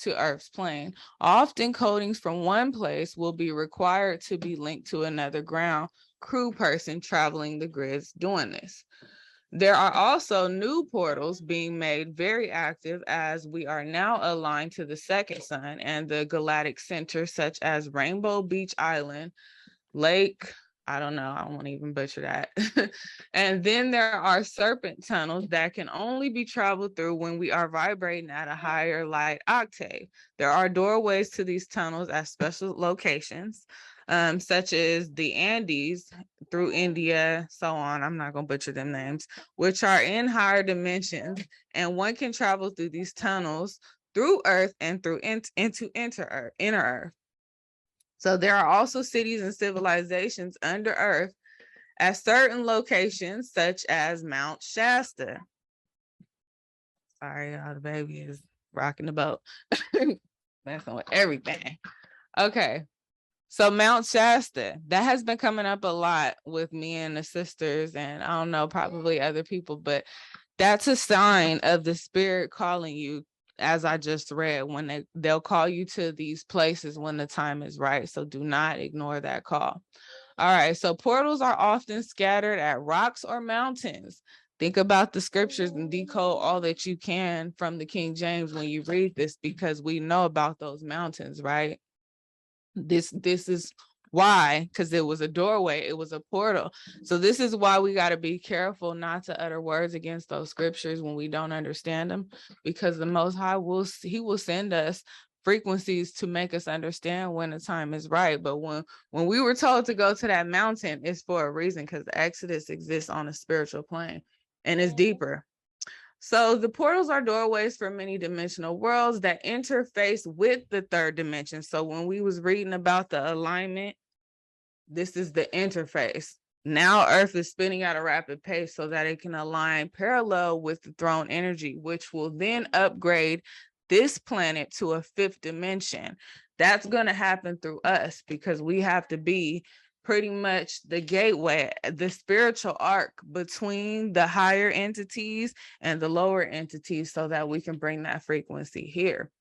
Speaker 1: to Earth's plane, often coatings from one place will be required to be linked to another ground crew person traveling the grids doing this. There are also new portals being made very active as we are now aligned to the second sun and the galactic center, such as Rainbow Beach Island, Lake, I don't know, I won't even butcher that. And then there are serpent tunnels that can only be traveled through when we are vibrating at a higher light octave. There are doorways to these tunnels at special locations, such as the Andes through India, so on. I'm not going to butcher them names, which are in higher dimensions. And one can travel through these tunnels through Earth and through into inner Earth. So there are also cities and civilizations under Earth at certain locations, such as Mount Shasta. Sorry, y'all, the baby is rocking the boat. Messing with everything. Okay. So Mount Shasta, that has been coming up a lot with me and the sisters, and I don't know, probably other people, but that's a sign of the spirit calling you, as I just read, when they'll call you to these places when the time is right. So do not ignore that call. All right, so portals are often scattered at rocks or mountains. Think about the scriptures and decode all that you can from the King James when you read this, because we know about those mountains, right? This is why, because it was a doorway, it was a portal. So this is why we got to be careful not to utter words against those scriptures when we don't understand them, because the Most High he will send us frequencies to make us understand when the time is right. But when we were told to go to that mountain, it's for a reason, because the Exodus exists on a spiritual plane and it's deeper. So the portals are doorways for many dimensional worlds that interface with the third dimension. So when we was reading about the alignment, this is the interface. Now Earth is spinning at a rapid pace so that it can align parallel with the throne energy, which will then upgrade this planet to a fifth dimension. That's going to happen through us, because we have to be pretty much the gateway, the spiritual arc between the higher entities and the lower entities, so that we can bring that frequency here.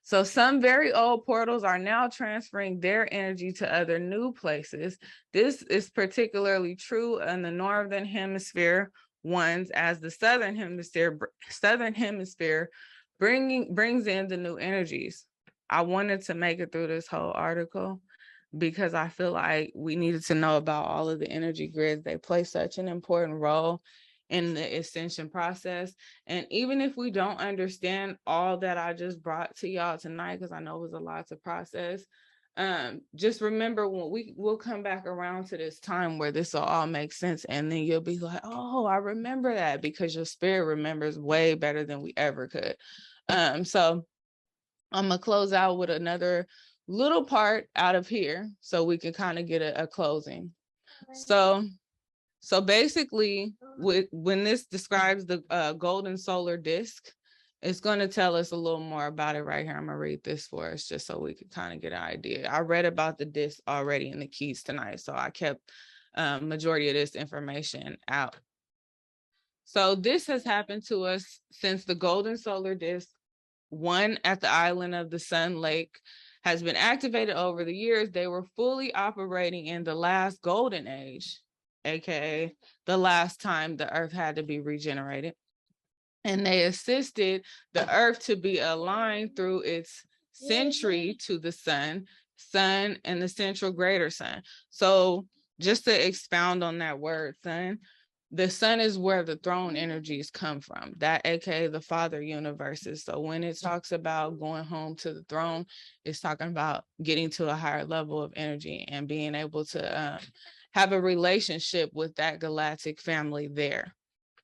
Speaker 1: So some very old portals are now transferring their energy to other new places. This is particularly true in the northern hemisphere ones, as the southern hemisphere brings in the new energies. I wanted to make it through this whole article because I feel like we needed to know about all of the energy grids. They play such an important role in the ascension process. And even if we don't understand all that I just brought to y'all tonight, because I know it was a lot to process, just remember when we'll come back around to this time where this will all make sense, and then you'll be like, oh, I remember that, because your spirit remembers way better than we ever could. So I'm gonna close out with another little part out of here so we can kind of get a closing. So basically, when this describes the golden solar disk, it's going to tell us a little more about it right here. I'm going to read this for us just so we can kind of get an idea. I read about the disk already in the keys tonight, so I kept majority of this information out. So this has happened to us since the golden solar disk, one at the island of the Sun Lake, has been activated over the years. They were fully operating in the last golden age, aka the last time the earth had to be regenerated. And they assisted the earth to be aligned through its century to the sun and the central greater sun. So just to expound on that word, sun, the sun is where the throne energies come from, that aka the father universes. So when it talks about going home to the throne, it's talking about getting to a higher level of energy and being able to have a relationship with that galactic family there.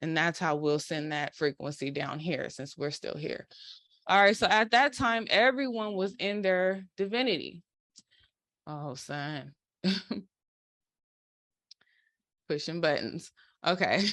Speaker 1: And that's how we'll send that frequency down here, since we're still here. All right, so at that time, everyone was in their divinity. Oh, son. Pushing buttons. Okay.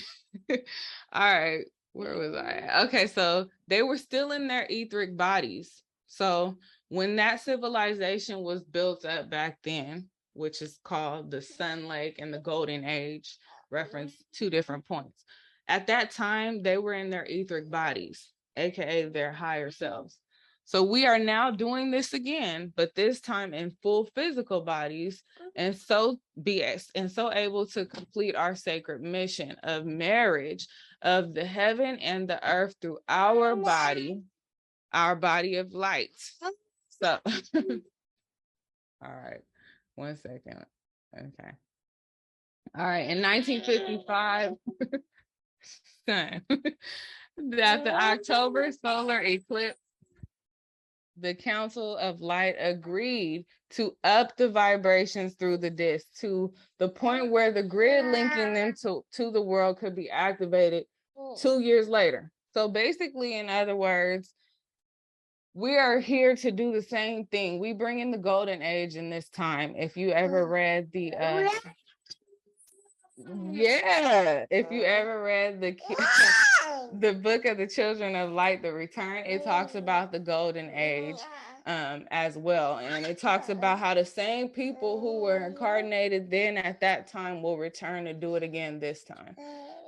Speaker 1: All right. Where was I? Okay, so they were still in their etheric bodies. So when that civilization was built up back then, which is called the Sun Lake and the Golden Age, reference two different points. At that time, they were in their etheric bodies, aka their higher selves. So we are now doing this again, but this time in full physical bodies, and so able to complete our sacred mission of marriage of the heaven and the earth through our body of light. So, all right, 1 second. Okay. All right, in 1955, that the October solar eclipse, the Council of Light agreed to up the vibrations through the disk to the point where the grid linking them to the world could be activated 2 years later. So basically, in other words, we are here to do the same thing. We bring in the golden age in this time. If you ever read the if you ever read the book of the Children of Light, The Return, it talks about the golden age as well. And it talks about how the same people who were incarnated then at that time will return to do it again this time.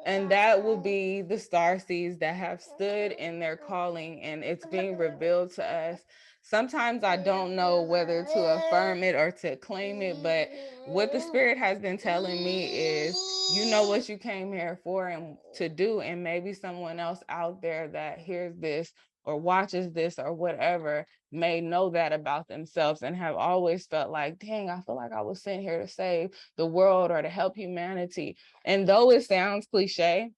Speaker 1: And that will be the starseeds that have stood in their calling, and it's being revealed to us. Sometimes I don't know whether to affirm it or to claim it, but what the Spirit has been telling me is, you know what you came here for and to do, and maybe someone else out there that hears this or watches this or whatever may know that about themselves and have always felt like, dang, I feel like I was sent here to save the world or to help humanity. And though it sounds cliche,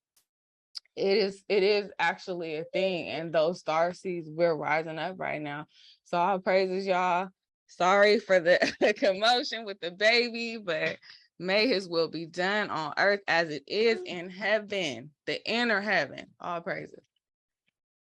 Speaker 1: it is actually a thing. And those star seeds, we're rising up right now. So all praises, y'all. Sorry for the commotion with the baby, but may his will be done on earth as it is in heaven, the inner heaven. All praises.